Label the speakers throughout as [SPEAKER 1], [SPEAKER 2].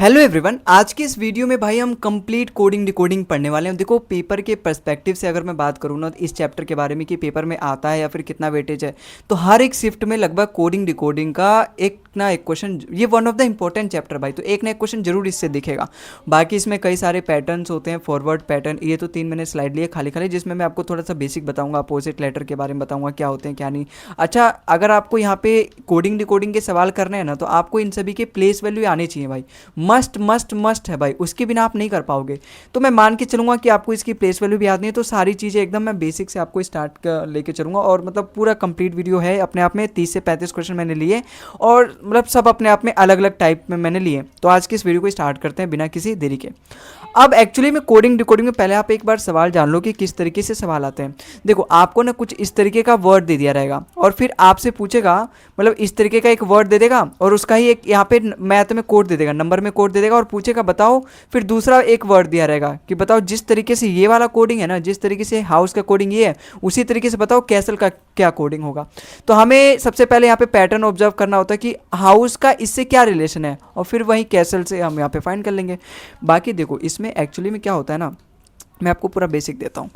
[SPEAKER 1] Hello everyone, आज के इस वीडियो में भाई हम कंप्लीट कोडिंग डिकोडिंग पढ़ने वाले हैं। देखो, पेपर के पर्सपेक्टिव से अगर मैं बात करूँ ना इस चैप्टर के बारे में कि पेपर में आता है या फिर कितना वेटेज है, तो हर एक शिफ्ट में लगभग कोडिंग डिकोडिंग का एक ना एक क्वेश्चन, ये one of the important chapter भाई, तो एक ना एक क्वेश्चन जरूर इससे दिखेगा। बाकी इसमें कई सारे पैटर्न्स होते हैं, फॉरवर्ड पैटर्न, ये तो 3 मैंने स्लाइड लिए खाली खाली, जिसमें मैं आपको थोड़ा सा बेसिक बताऊंगा, अपोजिट लेटर के बारे में बताऊंगा क्या होते हैं क्या नहीं। अच्छा, अगर आपको यहाँ पे कोडिंग डिकोडिंग के सवाल करने हैं ना, तो आपको इन सभी के प्लेस वैल्यू आने चाहिए भाई। मस्ट मस्ट मस्ट है भाई, उसके बिना आप नहीं कर पाओगे। तो मैं मान के चलूंगा कि आपको इसकी प्लेस वैल्यू भी याद नहीं है, तो सारी चीज़ें एकदम मैं बेसिक से आपको स्टार्ट लेके चलूंगा। और मतलब पूरा कंप्लीट वीडियो है अपने आप में, 30 से 35 क्वेश्चन मैंने लिए और मतलब सब अपने आप में अलग अलग टाइप में मैंने लिए। तो आज के इस वीडियो को स्टार्ट करते हैं बिना किसी देरी के। अब एक्चुअली में कोडिंग डिकोडिंग में पहले आप एक बार सवाल जान लो कि किस तरीके से सवाल आते हैं। देखो, आपको ना कुछ इस तरीके का वर्ड दे दिया रहेगा और फिर आपसे पूछेगा, मतलब इस तरीके का एक वर्ड दे देगा और उसका ही एक यहाँ पे मैथ में कोड दे देगा, नंबर में कोड दे देगा और पूछेगा बताओ। फिर दूसरा एक वर्ड दिया रहेगा कि बताओ जिस तरीके से ये वाला कोडिंग है ना, जिस तरीके से हाउस का कोडिंग ये है, उसी तरीके से बताओ कैसल का क्या कोडिंग होगा। तो हमें सबसे पहले यहाँ पे पैटर्न ऑब्जर्व करना होता है कि हाउस का इससे क्या रिलेशन है, और फिर वहीं कैसल से हम यहाँ पे फाइंड कर लेंगे। बाकी देखो, इसमें एक्चुअली में क्या होता है ना, मैं आपको पूरा बेसिक देता हूँ।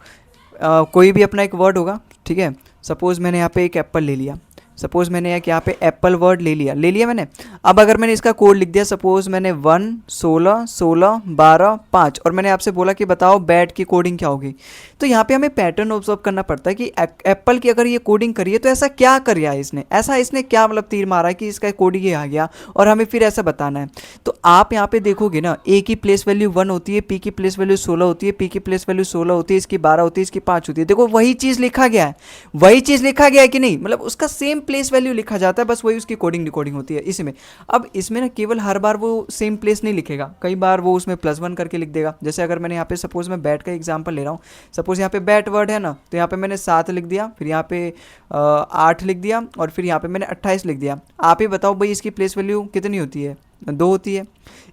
[SPEAKER 1] कोई भी अपना एक वर्ड होगा, ठीक है। सपोज़ मैंने यहाँ पे एक एप्पल ले लिया, सपोज़ मैंने एक यहाँ पे एप्पल वर्ड ले लिया मैंने। अब अगर मैंने इसका कोड लिख दिया, सपोज़ मैंने 1 16 16 12 5, और मैंने आपसे बोला कि बताओ बैट की कोडिंग क्या होगी। तो यहाँ पे हमें पैटर्न ऑब्जर्व करना पड़ता है कि एप्पल की अगर ये कोडिंग करी है तो ऐसा क्या करिया है इसने, ऐसा इसने क्या मतलब तीर मारा है कि इसका कोडिंग ये आ गया, और हमें फिर ऐसा बताना है। तो आप यहाँ पे देखोगे ना, ए की प्लेस वैल्यू 1 होती है, पी की प्लेस वैल्यू 16 होती है, पी की प्लेस वैल्यू 16 होती है, इसकी 12 होती है, इसकी 5 होती है। देखो, वही चीज़ लिखा गया है, वही चीज़ लिखा गया है कि नहीं, मतलब उसका सेम प्लेस वैल्यू लिखा जाता है, बस वही उसकी कोडिंग डिकोडिंग होती है इसमें। अब इसमें ना केवल हर बार वो सेम प्लेस नहीं लिखेगा, कई बार वो उसमें +1 करके लिख देगा। जैसे अगर मैंने यहाँ पे सपोज मैं बैट का एग्जांपल ले रहा हूँ, सपोज यहाँ पे बैट वर्ड है ना, तो यहाँ पे मैंने 7 लिख दिया, फिर यहाँ पे 8 लिख दिया, और फिर यहाँ पे मैंने 28 लिख दिया। आप ही बताओ भाई, इसकी प्लेस वैल्यू कितनी होती है? 2 होती है।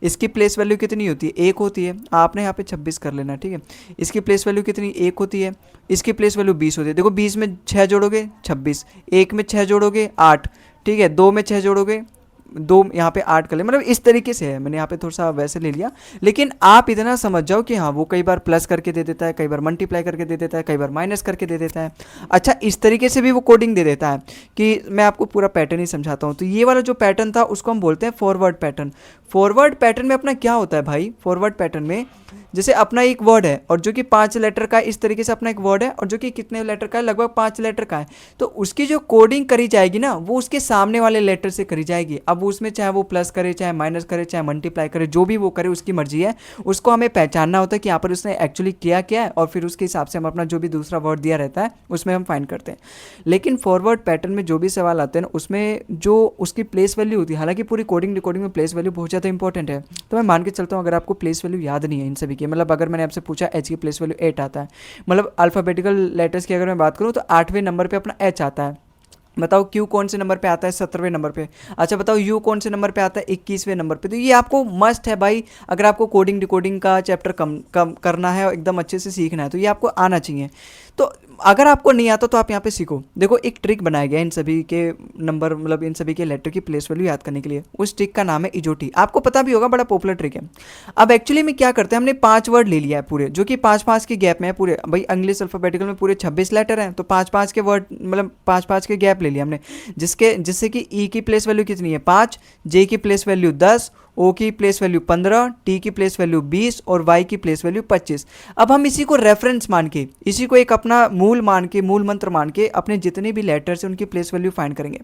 [SPEAKER 1] इसकी प्लेस वैल्यू कितनी होती है? 1 होती है। आपने यहाँ पे 26 कर लेना, ठीक है। इसकी प्लेस वैल्यू कितनी? 1 होती है। इसकी प्लेस वैल्यू 20 होती है। देखो, 20 में 6 जोड़ोगे 26, 1 में 6 जोड़ोगे 8, ठीक है, 2 में 6 जोड़ोगे 2, यहाँ पे 8 कर ले, मतलब इस तरीके से है। मैंने यहाँ पे थोड़ा सा वैसे ले लिया, लेकिन आप इतना समझ जाओ कि हाँ, वो कई बार प्लस करके दे देता है, कई बार मल्टीप्लाई करके दे देता है, कई बार माइनस करके दे देता है। अच्छा, इस तरीके से भी वो कोडिंग दे देता है कि मैं आपको पूरा पैटर्न ही समझाता हूँ। तो ये वाला जो पैटर्न था उसको हम बोलते हैं फॉरवर्ड पैटर्न। फॉरवर्ड पैटर्न में अपना क्या होता है भाई? फॉरवर्ड पैटर्न में जैसे अपना एक वर्ड है और जो कि 5 लेटर का है, इस तरीके से अपना एक वर्ड है और जो कि कितने लेटर का है? लगभग 5 लेटर का है। तो उसकी जो कोडिंग करी जाएगी ना, वो उसके सामने वाले लेटर से करी जाएगी। अब उसमें चाहे वो प्लस करे, चाहे माइनस करे, चाहे मल्टीप्लाई करे, जो भी वो करे उसकी मर्जी है। उसको हमें पहचानना होता है कि यहाँ पर उसने एक्चुअली किया क्या है, और फिर उसके हिसाब से हम अपना जो भी दूसरा वर्ड दिया रहता है उसमें हम फाइंड करते हैं। लेकिन फॉरवर्ड पैटर्न में जो भी सवाल आते हैं ना, उसमें जो उसकी प्लेस वैल्यू होती है, हालांकि पूरी कोडिंग डिकोडिंग में प्लेस वैल्यू बहुत ज़्यादा इंपॉर्टेंट है। तो मैं मान के चलता हूँ, अगर आपको प्लेस वैल्यू याद नहीं है इन सभी की, मतलब अगर मैंने आपसे पूछा एच की प्लेस वैल्यू 8 आता है, मतलब अल्फ़ाबेटिकल लेटर्स की अगर मैं बात करूँ तो 8वें नंबर पे अपना एच आता है। बताओ क्यू कौन से नंबर पे आता है? 17वें नंबर पे। अच्छा बताओ यू कौन से नंबर पे आता है? 21वें नंबर पे। तो ये आपको मस्ट है भाई, अगर आपको कोडिंग डिकोडिंग का चैप्टर कम करना है और एकदम अच्छे से सीखना है, तो ये आपको आना चाहिए। तो अगर आपको नहीं आता तो आप यहाँ पे सीखो। देखो, एक ट्रिक बनाया गया इन सभी के नंबर, मतलब इन सभी के लेटर की प्लेस वैल्यू याद करने के लिए। उस ट्रिक का नाम है इजोटी। आपको पता भी होगा, बड़ा पॉपुलर ट्रिक है। अब एक्चुअली में क्या करते हैं, हमने 5 वर्ड ले लिया है पूरे, जो कि 5-5 के गैप में है पूरे। भाई इंग्लिश अल्फाबेटिकल में पूरे 26 लेटर हैं, तो 5-5 के वर्ड, मतलब 5-5 के गैप ले लिया हमने, जिससे कि ई की प्लेस वैल्यू कितनी है? 5, जे की प्लेस वैल्यू 10, ओ की प्लेस वैल्यू 15, टी की प्लेस वैल्यू 20 और वाई की प्लेस वैल्यू 25। अब हम इसी को रेफरेंस मान के, इसी को एक अपना मूल मान के, मूल मंत्र मान के अपने जितने भी लेटर्स हैं उनकी प्लेस वैल्यू फाइंड करेंगे।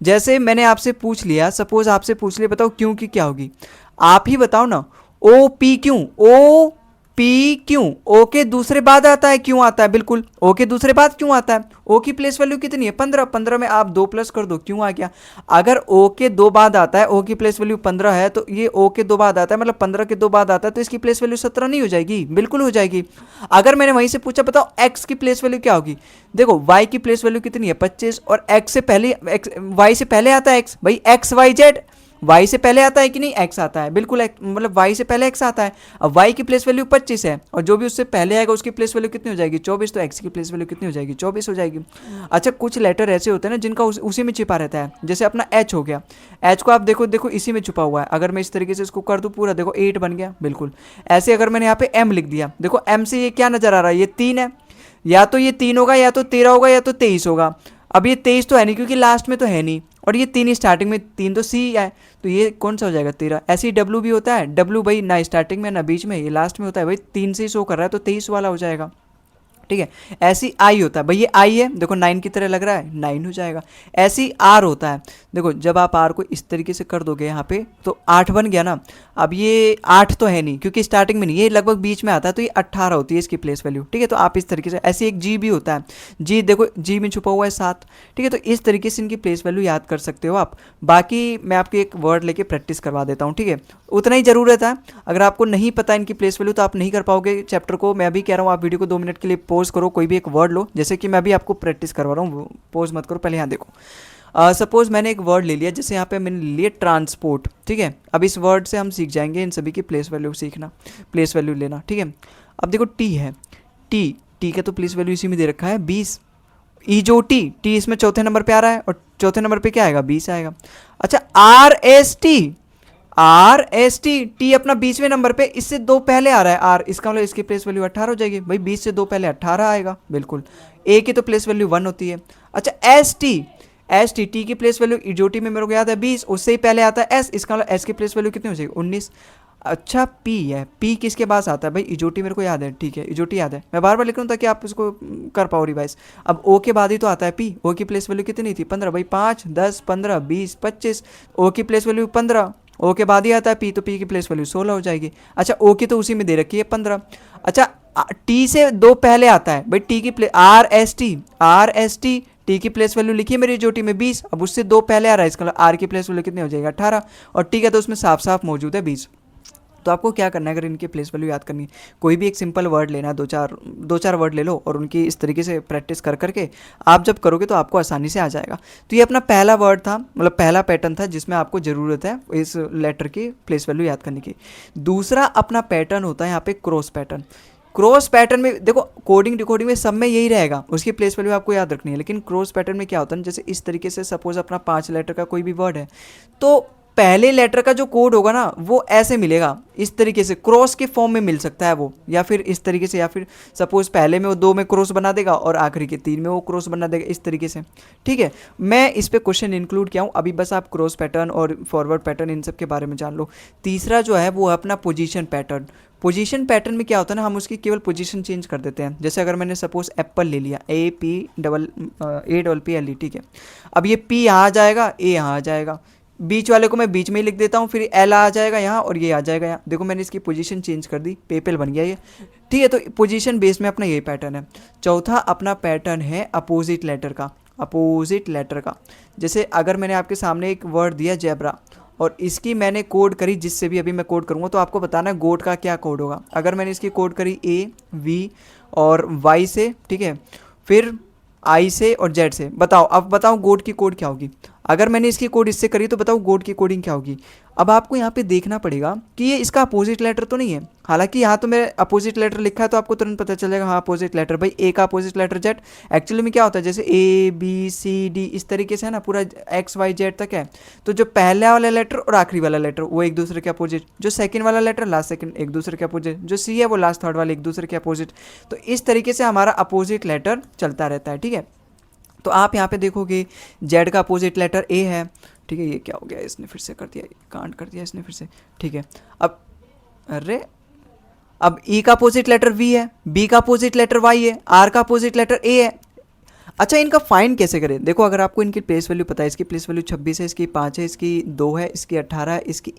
[SPEAKER 1] जैसे मैंने आपसे पूछ लिया, सपोज आपसे पूछ लिया बताओ क्यों की क्या होगी, आप ही बताओ ना। ओ पी क्यों, ओ पी क्यों, ओ के दूसरे बाद आता है, क्यों आता है? बिल्कुल, ओ के दूसरे बाद क्यों आता है? ओ की प्लेस वैल्यू कितनी है? 15। 15 में आप 2 प्लस कर दो, क्यों आ गया? अगर ओ के 2 बाद आता है, ओ की प्लेस वैल्यू 15 है, तो ये ओ के 2 बाद आता है, मतलब 15 के 2 बाद आता है, तो इसकी प्लेस वैल्यू 17 नहीं हो जाएगी? बिल्कुल हो जाएगी। अगर मैंने वहीं से पूछा बताओ एक्स की प्लेस वैल्यू क्या होगी, देखो वाई की प्लेस वैल्यू कितनी है? 25, और एक्स से पहले, वाई से पहले आता है एक्स, भाई एक्स वाई जेड। y से पहले आता है कि नहीं, x आता है, बिल्कुल मतलब y से पहले x आता है। अब y की प्लेस वैल्यू 25 है और जो भी उससे पहले आएगा उसकी प्लेस वैल्यू कितनी हो जाएगी, 24, तो x की प्लेस वैल्यू कितनी हो जाएगी, 24 हो जाएगी। अच्छा, कुछ लेटर ऐसे होते हैं ना जिनका उसी में छिपा रहता है, जैसे अपना h हो गया, h को आप देखो देखो इसी में छुपा हुआ है। अगर मैं इस तरीके से इसको कर दूं पूरा, देखो 8 बन गया, बिल्कुल। ऐसे अगर मैंने यहाँ पे m लिख दिया, देखो m से ये क्या नजर आ रहा है, ये 3 है, या तो ये 3 होगा, या तो 13 होगा, या तो 23 होगा। अब ये 23 तो है नहीं क्योंकि लास्ट में तो है नहीं, और ये 3 स्टार्टिंग में, 3 तो सी है, तो ये कौन सा हो जाएगा, 13। ऐसे ही डब्ल्यू भी होता है, डब्ल्यू भाई ना स्टार्टिंग में ना बीच में, ये लास्ट में होता है भाई, 3 से ही शो कर रहा है तो 23 वाला हो जाएगा, ठीक है। ऐसी आई होता है भाई, ये आई है, देखो 9 की तरह लग रहा है, 9 हो जाएगा। ऐसी आर होता है, देखो जब आप आर को इस तरीके से कर दोगे यहाँ पे तो 8 बन गया ना। अब ये 8 तो है नहीं क्योंकि स्टार्टिंग में नहीं, ये लगभग बीच में आता है, तो ये 18 होती है इसकी प्लेस वैल्यू, ठीक है। तो आप इस तरीके से, ऐसे एक जी भी होता है, जी देखो जी में छुपा हुआ है 7, ठीक है। तो इस तरीके से इनकी प्लेस वैल्यू याद कर सकते हो आप। बाकी मैं आपको एक वर्ड लेके प्रैक्टिस करवा देता हूँ, ठीक है, उतना ही ज़रूरत है। अगर आपको नहीं पता इनकी प्लेस वैल्यू तो आप नहीं कर पाओगे चैप्टर को। मैं अभी कह रहा हूँ आप वीडियो को 2 मिनट के लिए पॉज करो, कोई भी एक वर्ड लो, जैसे कि मैं अभी आपको प्रैक्टिस करवा रहा हूँ, पॉज मत करो, पहले यहाँ देखो। सपोज मैंने एक वर्ड ले लिया, जैसे यहाँ पे मैंने ले लिया ट्रांसपोर्ट, ठीक है। अब इस वर्ड से हम सीख जाएंगे इन सभी की प्लेस वैल्यू सीखना, प्लेस वैल्यू लेना, ठीक है। अब देखो टी है, टी का तो प्लेस वैल्यू इसी में दे रखा है 20। ई जो टी इसमें चौथे नंबर पे आ रहा है, और चौथे नंबर पे क्या आएगा, 20 आएगा। अच्छा, आर एस टी, टी अपना 20वें नंबर पे, इससे 2 पहले आ रहा है आर, इसका मतलब इसकी प्लेस वैल्यू 18 हो जाएगी भाई, 20 से 2 पहले 18 आएगा, बिल्कुल। ए की तो प्लेस वैल्यू 1 होती है। अच्छा, एस टी की प्लेस वैल्यू इजोटी में मेरे को याद है 20, उससे ही पहले आता है एस, इसका मतलब एस की प्लेस वैल्यू कितनी हो जाएगी, 19। अच्छा, पी है, पी किसके पास आता है भाई, इजोटी मेरे को याद है, ठीक है, इजोटी याद है, मैं बार बार लिख रहा हूँ ताकि आप उसको कर पाओ रिवाइज। अब ओ के बाद ही तो आता है पी, ओ की प्लेस वैल्यू कितनी थी, 15 भाई, 5 10 15 20 25, ओ की प्लेस वैल्यू 15, ओ के बाद ही आता है पी, तो पी की प्लेस वैल्यू 16 हो जाएगी। अच्छा, ओ की तो उसी में दे रखी है 15। अच्छा, टी से 2 पहले आता है भाई, टी की प्लेस आर एस टी की प्लेस वैल्यू लिखी है मेरी जो टी में 20, अब उससे 2 पहले आ रहा है, इसका आर की प्लेस वैल्यू कितनी हो जाएगी, 18, और टी का तो उसमें साफ साफ मौजूद है 20। तो आपको क्या करना है, अगर इनकी प्लेस वैल्यू याद करनी है, कोई भी एक सिंपल वर्ड लेना है, दो चार वर्ड ले लो और उनकी इस तरीके से प्रैक्टिस कर करके आप जब करोगे तो आपको आसानी से आ जाएगा। तो ये अपना पहला वर्ड था, मतलब पहला पैटर्न था जिसमें आपको ज़रूरत है इस लेटर की प्लेस वैल्यू याद करने की। दूसरा अपना पैटर्न होता है यहाँ पे क्रॉस पैटर्न। क्रॉस पैटर्न में देखो कोडिंग डिकोडिंग में सब में यही रहेगा, उसकी प्लेस वैल्यू आपको याद रखनी है, लेकिन क्रॉस पैटर्न में क्या होता है, जैसे इस तरीके से सपोज अपना 5 लेटर का कोई भी वर्ड है, तो पहले लेटर का जो कोड होगा ना वो ऐसे मिलेगा, इस तरीके से क्रॉस के फॉर्म में मिल सकता है वो, या फिर इस तरीके से, या फिर सपोज पहले में वो 2 में क्रॉस बना देगा और आखिरी के 3 में वो क्रॉस बना देगा, इस तरीके से, ठीक है। मैं इस पे क्वेश्चन इंक्लूड किया हूँ, अभी बस आप क्रॉस पैटर्न और फॉरवर्ड पैटर्न इन सब के बारे में जान लो। तीसरा जो है वो है अपना पोजीशन पैटर्न। पोजीशन पैटर्न में क्या होता है ना, हम उसकी केवल पोजीशन चेंज कर देते हैं। जैसे अगर मैंने सपोज एप्पल ले लिया, APPLE, ठीक है। अब ये P यहाँ आ जाएगा, A यहाँ आ जाएगा, बीच वाले को मैं बीच में ही लिख देता हूँ, फिर एल आ जाएगा यहाँ और ये आ जाएगा यहाँ, देखो मैंने इसकी पोजीशन चेंज कर दी, पेपल बन गया ये, ठीक है। तो पोजीशन बेस में अपना यही पैटर्न है। चौथा अपना पैटर्न है अपोजिट लेटर का। जैसे अगर मैंने आपके सामने एक वर्ड दिया जेब्रा और इसकी मैंने कोड करी, जिससे भी अभी मैं कोड करूँगा तो आपको बताना है गोट का क्या कोड होगा। अगर मैंने इसकी कोड करी A V और Y से, ठीक है, फिर I से और Z से, बताओ अब बताओ गोट की कोड क्या होगी। अगर मैंने इसकी कोड इससे करी तो बताओ गोट की कोडिंग क्या होगी। अब आपको यहाँ पे देखना पड़ेगा कि ये इसका अपोजिट लेटर तो नहीं है, हालांकि यहाँ तो मेरे अपोजिट लेटर लिखा है तो आपको तुरंत पता चलेगा हाँ अपोजिट लेटर, भाई ए का अपोजिट लेटर जेड। एक्चुअली में क्या होता है, जैसे ABCD इस तरीके से है ना, पूरा XYZ तक है, तो जो पहला वाला लेटर और आखिरी वाला लेटर वो एक दूसरे के अपोजिट, जो सेकंड वाला लेटर लास्ट सेकंड एक दूसरे के अपोजिट, जो C है वो लास्ट थर्ड वाले एक दूसरे के अपोजिट। तो इस तरीके से हमारा अपोजिट लेटर चलता रहता है, ठीक है। तो आप यहाँ पे देखोगे जेड का अपोजिट लेटर ए है, ठीक है। ये क्या हो गया, इसने फिर से कर दिया, कांड कर दिया इसने फिर से, ठीक है। अब ई का अपोजिट लेटर वी है, बी का अपोजिट लेटर वाई है, आर का अपोजिट लेटर ए है। अच्छा, इनका फाइंड कैसे करें, देखो अगर आपको इनकी प्लेस वैल्यू पता है, इसकी प्लेस वैल्यू 26 है, इसकी 5 है, इसकी 2 है, इसकी 18 है, इसकी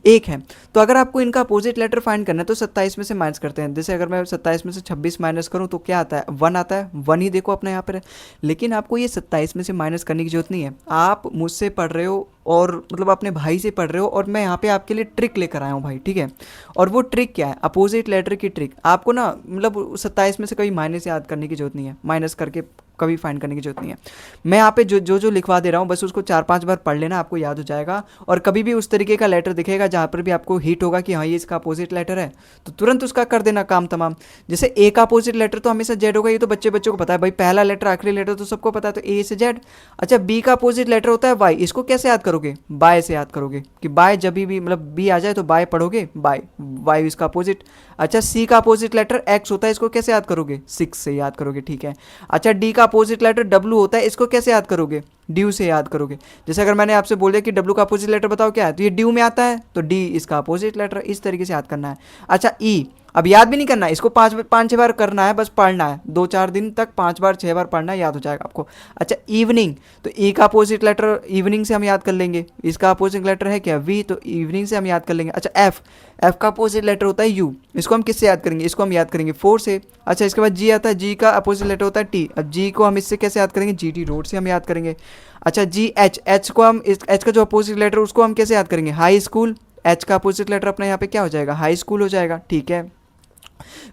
[SPEAKER 1] एक है। तो अगर आपको इनका अपोजिट लेटर फाइंड करना है तो 27 में से माइनस करते हैं। जैसे अगर मैं 27 में से 26 माइनस करूं तो क्या आता है, 1 आता है, 1 ही देखो अपने यहाँ पर है। लेकिन आपको ये 27 में से माइनस करने की जरूरत नहीं है, आप मुझसे पढ़ रहे हो और मतलब अपने भाई से पढ़ रहे हो, और मैं यहाँ पे आपके लिए ट्रिक लेकर आया हूँ भाई, ठीक है। और वो ट्रिक क्या है, अपोजिट लेटर की ट्रिक। आपको ना मतलब 27 में से कभी माइनस याद करने की जरूरत नहीं है, माइनस करके कभी फाइंड करने की जरूरत नहीं है। मैं यहाँ पे जो लिखवा दे रहा हूँ बस उसको 4-5 बार पढ़ लेना, आपको याद हो जाएगा। और कभी भी उस तरीके का लेटर दिखेगा जहाँ पर भी आपको हिट होगा कि हाँ ये इसका अपोजिट लेटर है, तो तुरंत उसका कर देना काम तमाम। जैसे ए का अपोजिट लेटर तो हमेशा जेड होगा, ये तो बच्चों को पता है भाई, पहला लेटर आखिरी लेटर तो सबको पता है, तो ए से जेड। अच्छा बी का अपोजिट लेटर होता है वाई, इसको कैसे याद करोगे, बाय से याद करोगे कि बाय जब भी मतलब बी आ जाए तो बाय पढ़ोगे, बाय वाई इसका अपोजिट। अच्छा सी का अपोजिट लेटर एक्स होता है, इसको कैसे याद करोगे, 6 से याद करोगे, ठीक है। अच्छा डी का अपोजिट लेटर डब्ल्यू होता है, इसको कैसे याद करोगे, ड्यू से याद करोगे। जैसे अगर मैंने आपसे बोल दिया कि डब्ल्यू का अपोजिट लेटर बताओ क्या है, तो ये ड्यू में आता है, तो डी इसका अपोजिट लेटर, इस तरीके से याद करना है। अच्छा ई, अब याद भी नहीं करना है इसको, 5-6 बार करना है, बस पढ़ना है 2-4 दिन तक 5-6 बार पढ़ना है, याद हो जाएगा आपको। अच्छा इवनिंग, तो ई का अपोजिट लेटर इवनिंग से हम याद कर लेंगे, इसका अपोजिट लेटर है क्या वी, तो इवनिंग से हम याद कर लेंगे। अच्छा एफ, एफ का अपोजिट लेटर होता है यू, इसको हम किससे याद करेंगे, इसको हम याद करेंगे 4 से। अच्छा इसके बाद जी आता है, जी का अपोजिट लेटर होता है टी, अब जी को हम इससे कैसे याद करेंगे, जी टी रोड से हम याद करेंगे। अच्छा जी एच, एच को हम एच का जो अपोजिट लेटर उसको हम कैसे याद करेंगे, हाई स्कूल, एच का अपोजिट लेटर अपना यहाँ पे क्या हो जाएगा, हाई स्कूल हो जाएगा, ठीक है।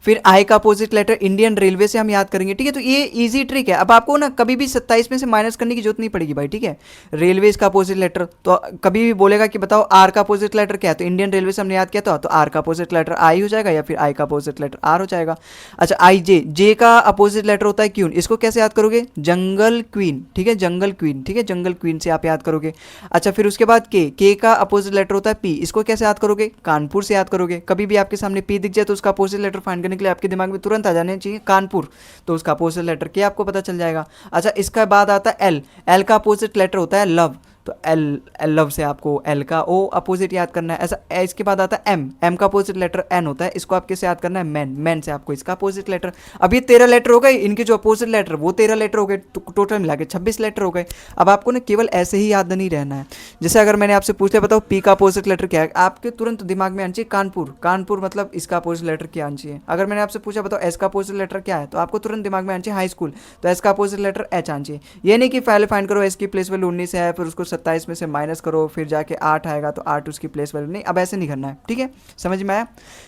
[SPEAKER 1] फिर आई का अपोजिट लेटर इंडियन रेलवे से हम याद करेंगे, ठीक है। तो ये इजी ट्रिक है, अब आपको ना कभी भी 27 में से माइनस करने की जरूरत नहीं पड़ेगी भाई, ठीक है। रेलवे का अपोजिट लेटर, तो कभी भी बोलेगा कि बताओ आर का अपोजिट लेटर क्या है, तो इंडियन रेलवे से हमने याद किया तो आर का अपोजिट लेटर आई हो जाएगा, या फिर आई का अपोजिट लेटर आर हो जाएगा। अच्छा आई जे, जे का अपोजिट लेटर होता है क्वीन, इसको कैसे याद करोगे, जंगल क्वीन, ठीक है, जंगल क्वीन, ठीक है, जंगल क्वीन से आप याद करोगे। अच्छा फिर उसके बाद के का अपोजिट लेटर होता है पी, इसको कैसे याद करोगे, कानपुर से याद करोगे। कभी भी आपके सामने पी दिख जाए तो उसका अपोजिट लेटर फाइंड करने के लिए आपके दिमाग में तुरंत आ जाने चाहिए कानपुर, तो उसका अपोजिट लेटर क्या आपको पता चल जाएगा। अच्छा इसका बाद आता है एल, एल का अपोजिट लेटर होता है लव, तो एल, लव से आपको एल का ओ अपोजिट याद करना है। ऐसा इसके बाद आता है एम, एम का अपोजिट लेटर एन होता है, इसको आप कैसे याद करना है, मैन, मैन से आपको इसका अपोजिट लेटर। अब ये 13 लेटर हो गए, इनके जो अपोजिट लेटर वो 13 लेटर हो गए, टोटल मिला के 26 लेटर हो गए। अब आपको ना केवल ऐसे ही याद नहीं रहना है। जैसे अगर मैंने आपसे पूछ लिया बताओ पी का अपोजिट लेटर क्या है, आपके तुरंत दिमाग में आना चाहिए कानपुर, कानपुर मतलब इसका अपोजिट लेटर क्या आना चाहिए। अगर मैंने आपसे पूछा बताओ एस का अपोजिट लेटर क्या है, तो आपको तुरंत दिमाग में आना चाहिए हाई स्कूल, तो एस का अपोजिट लेटर एच आना चाहिए। ये नहीं कि पहले फाइंड करो एस की प्लेस वैल्यू 19 है, फिर उसको 27 में से माइनस करो, फिर जाके 8 आएगा तो 8 उसकी प्लेस वैल्यू, नहीं, अब ऐसे नहीं करना है, ठीक है, समझ में आया।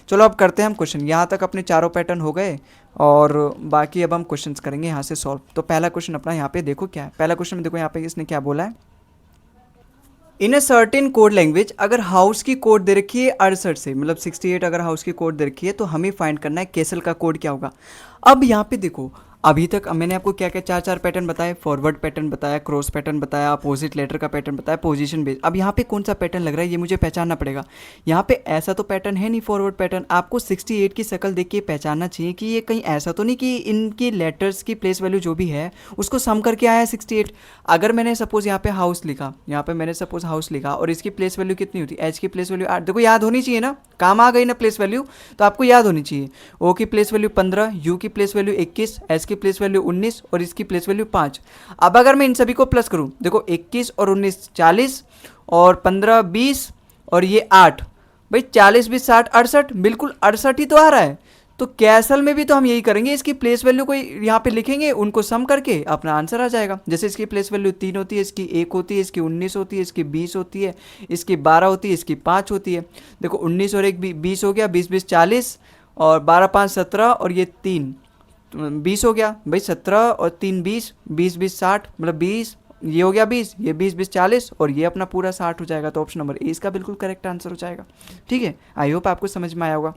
[SPEAKER 1] चलो अब करते हैं हम क्वेश्चन, यहाँ तक अपने चारों पैटर्न हो गए और बाकी अब हम क्वेश्चंस करेंगे यहाँ से सॉल्व। तो पहला क्वेश्चन अपना यहाँ पे देखो क्या है, पहला क्वेश्चन में देखो यहाँ पे इसने क्या बोला है, इन अ सर्टेन कोड लैंग्वेज, अगर हाउस की कोड दे रखी है 68 से, मतलब 68 अगर हाउस की कोड दे रखी है, तो हमें फाइंड करना है कैसल का कोड क्या होगा। अब यहाँ पे देखो अभी तक मैंने आपको क्या क्या 4 पैटर्न बताए, फॉरवर्ड पैटर्न बताया, क्रॉस पैटर्न बताया, अपोजिट लेटर का पैटर्न बताया, पोजीशन बेस्ड। अब यहाँ पे कौन सा पैटर्न लग रहा है ये मुझे पहचानना पड़ेगा। यहाँ पे ऐसा तो पैटर्न है नहीं फॉरवर्ड पैटर्न, आपको 68 की शक्ल देख के पहचानना चाहिए कि ये कहीं ऐसा तो नहीं कि इनकी लेटर्स की प्लेस वैल्यू जो भी है उसको सम करके आया है 68। अगर मैंने सपोज यहाँ पे हाउस लिखा, यहाँ पे मैंने सपोज हाउस लिखा और इसकी प्लेस वैल्यू कितनी होती है, एच की प्लेस वैल्यू 8, देखो याद होनी चाहिए ना, काम आ गई ना प्लेस वैल्यू, तो आपको याद होनी चाहिए। ओ की प्लेस वैल्यू 15, यू की प्लेस वैल्यू 21, एस की प्लेस वैल्यू 19 और इसकी प्लेस वैल्यू 5। अब अगर मैं इन सभी को प्लस करूं, देखो 21 और 19 40 और 15 20 और ये 8, भाई 40 20 60 68, बिल्कुल 68 ही तो आ रहा है। तो कैसल में भी तो हम यही करेंगे, इसकी प्लेस वैल्यू को यहाँ पे लिखेंगे, उनको सम करके अपना आंसर आ जाएगा। जैसे इसकी प्लेस वैल्यू 3 होती है, इसकी 1 होती है, इसकी 19 होती है, इसकी 20 होती है, इसकी 12 होती है, इसकी 5 होती है। देखो 19 और 1 20 हो गया, 20 20 40 और 12 5 17 और ये 3 20 हो गया भाई, 17 और 3 20, 20 20 60, मतलब 20, ये हो गया 20, ये 20 20 40 और ये अपना पूरा 60 हो जाएगा। तो ऑप्शन नंबर ए इसका बिल्कुल करेक्ट आंसर हो जाएगा, ठीक है। आई होप आपको समझ में आया होगा।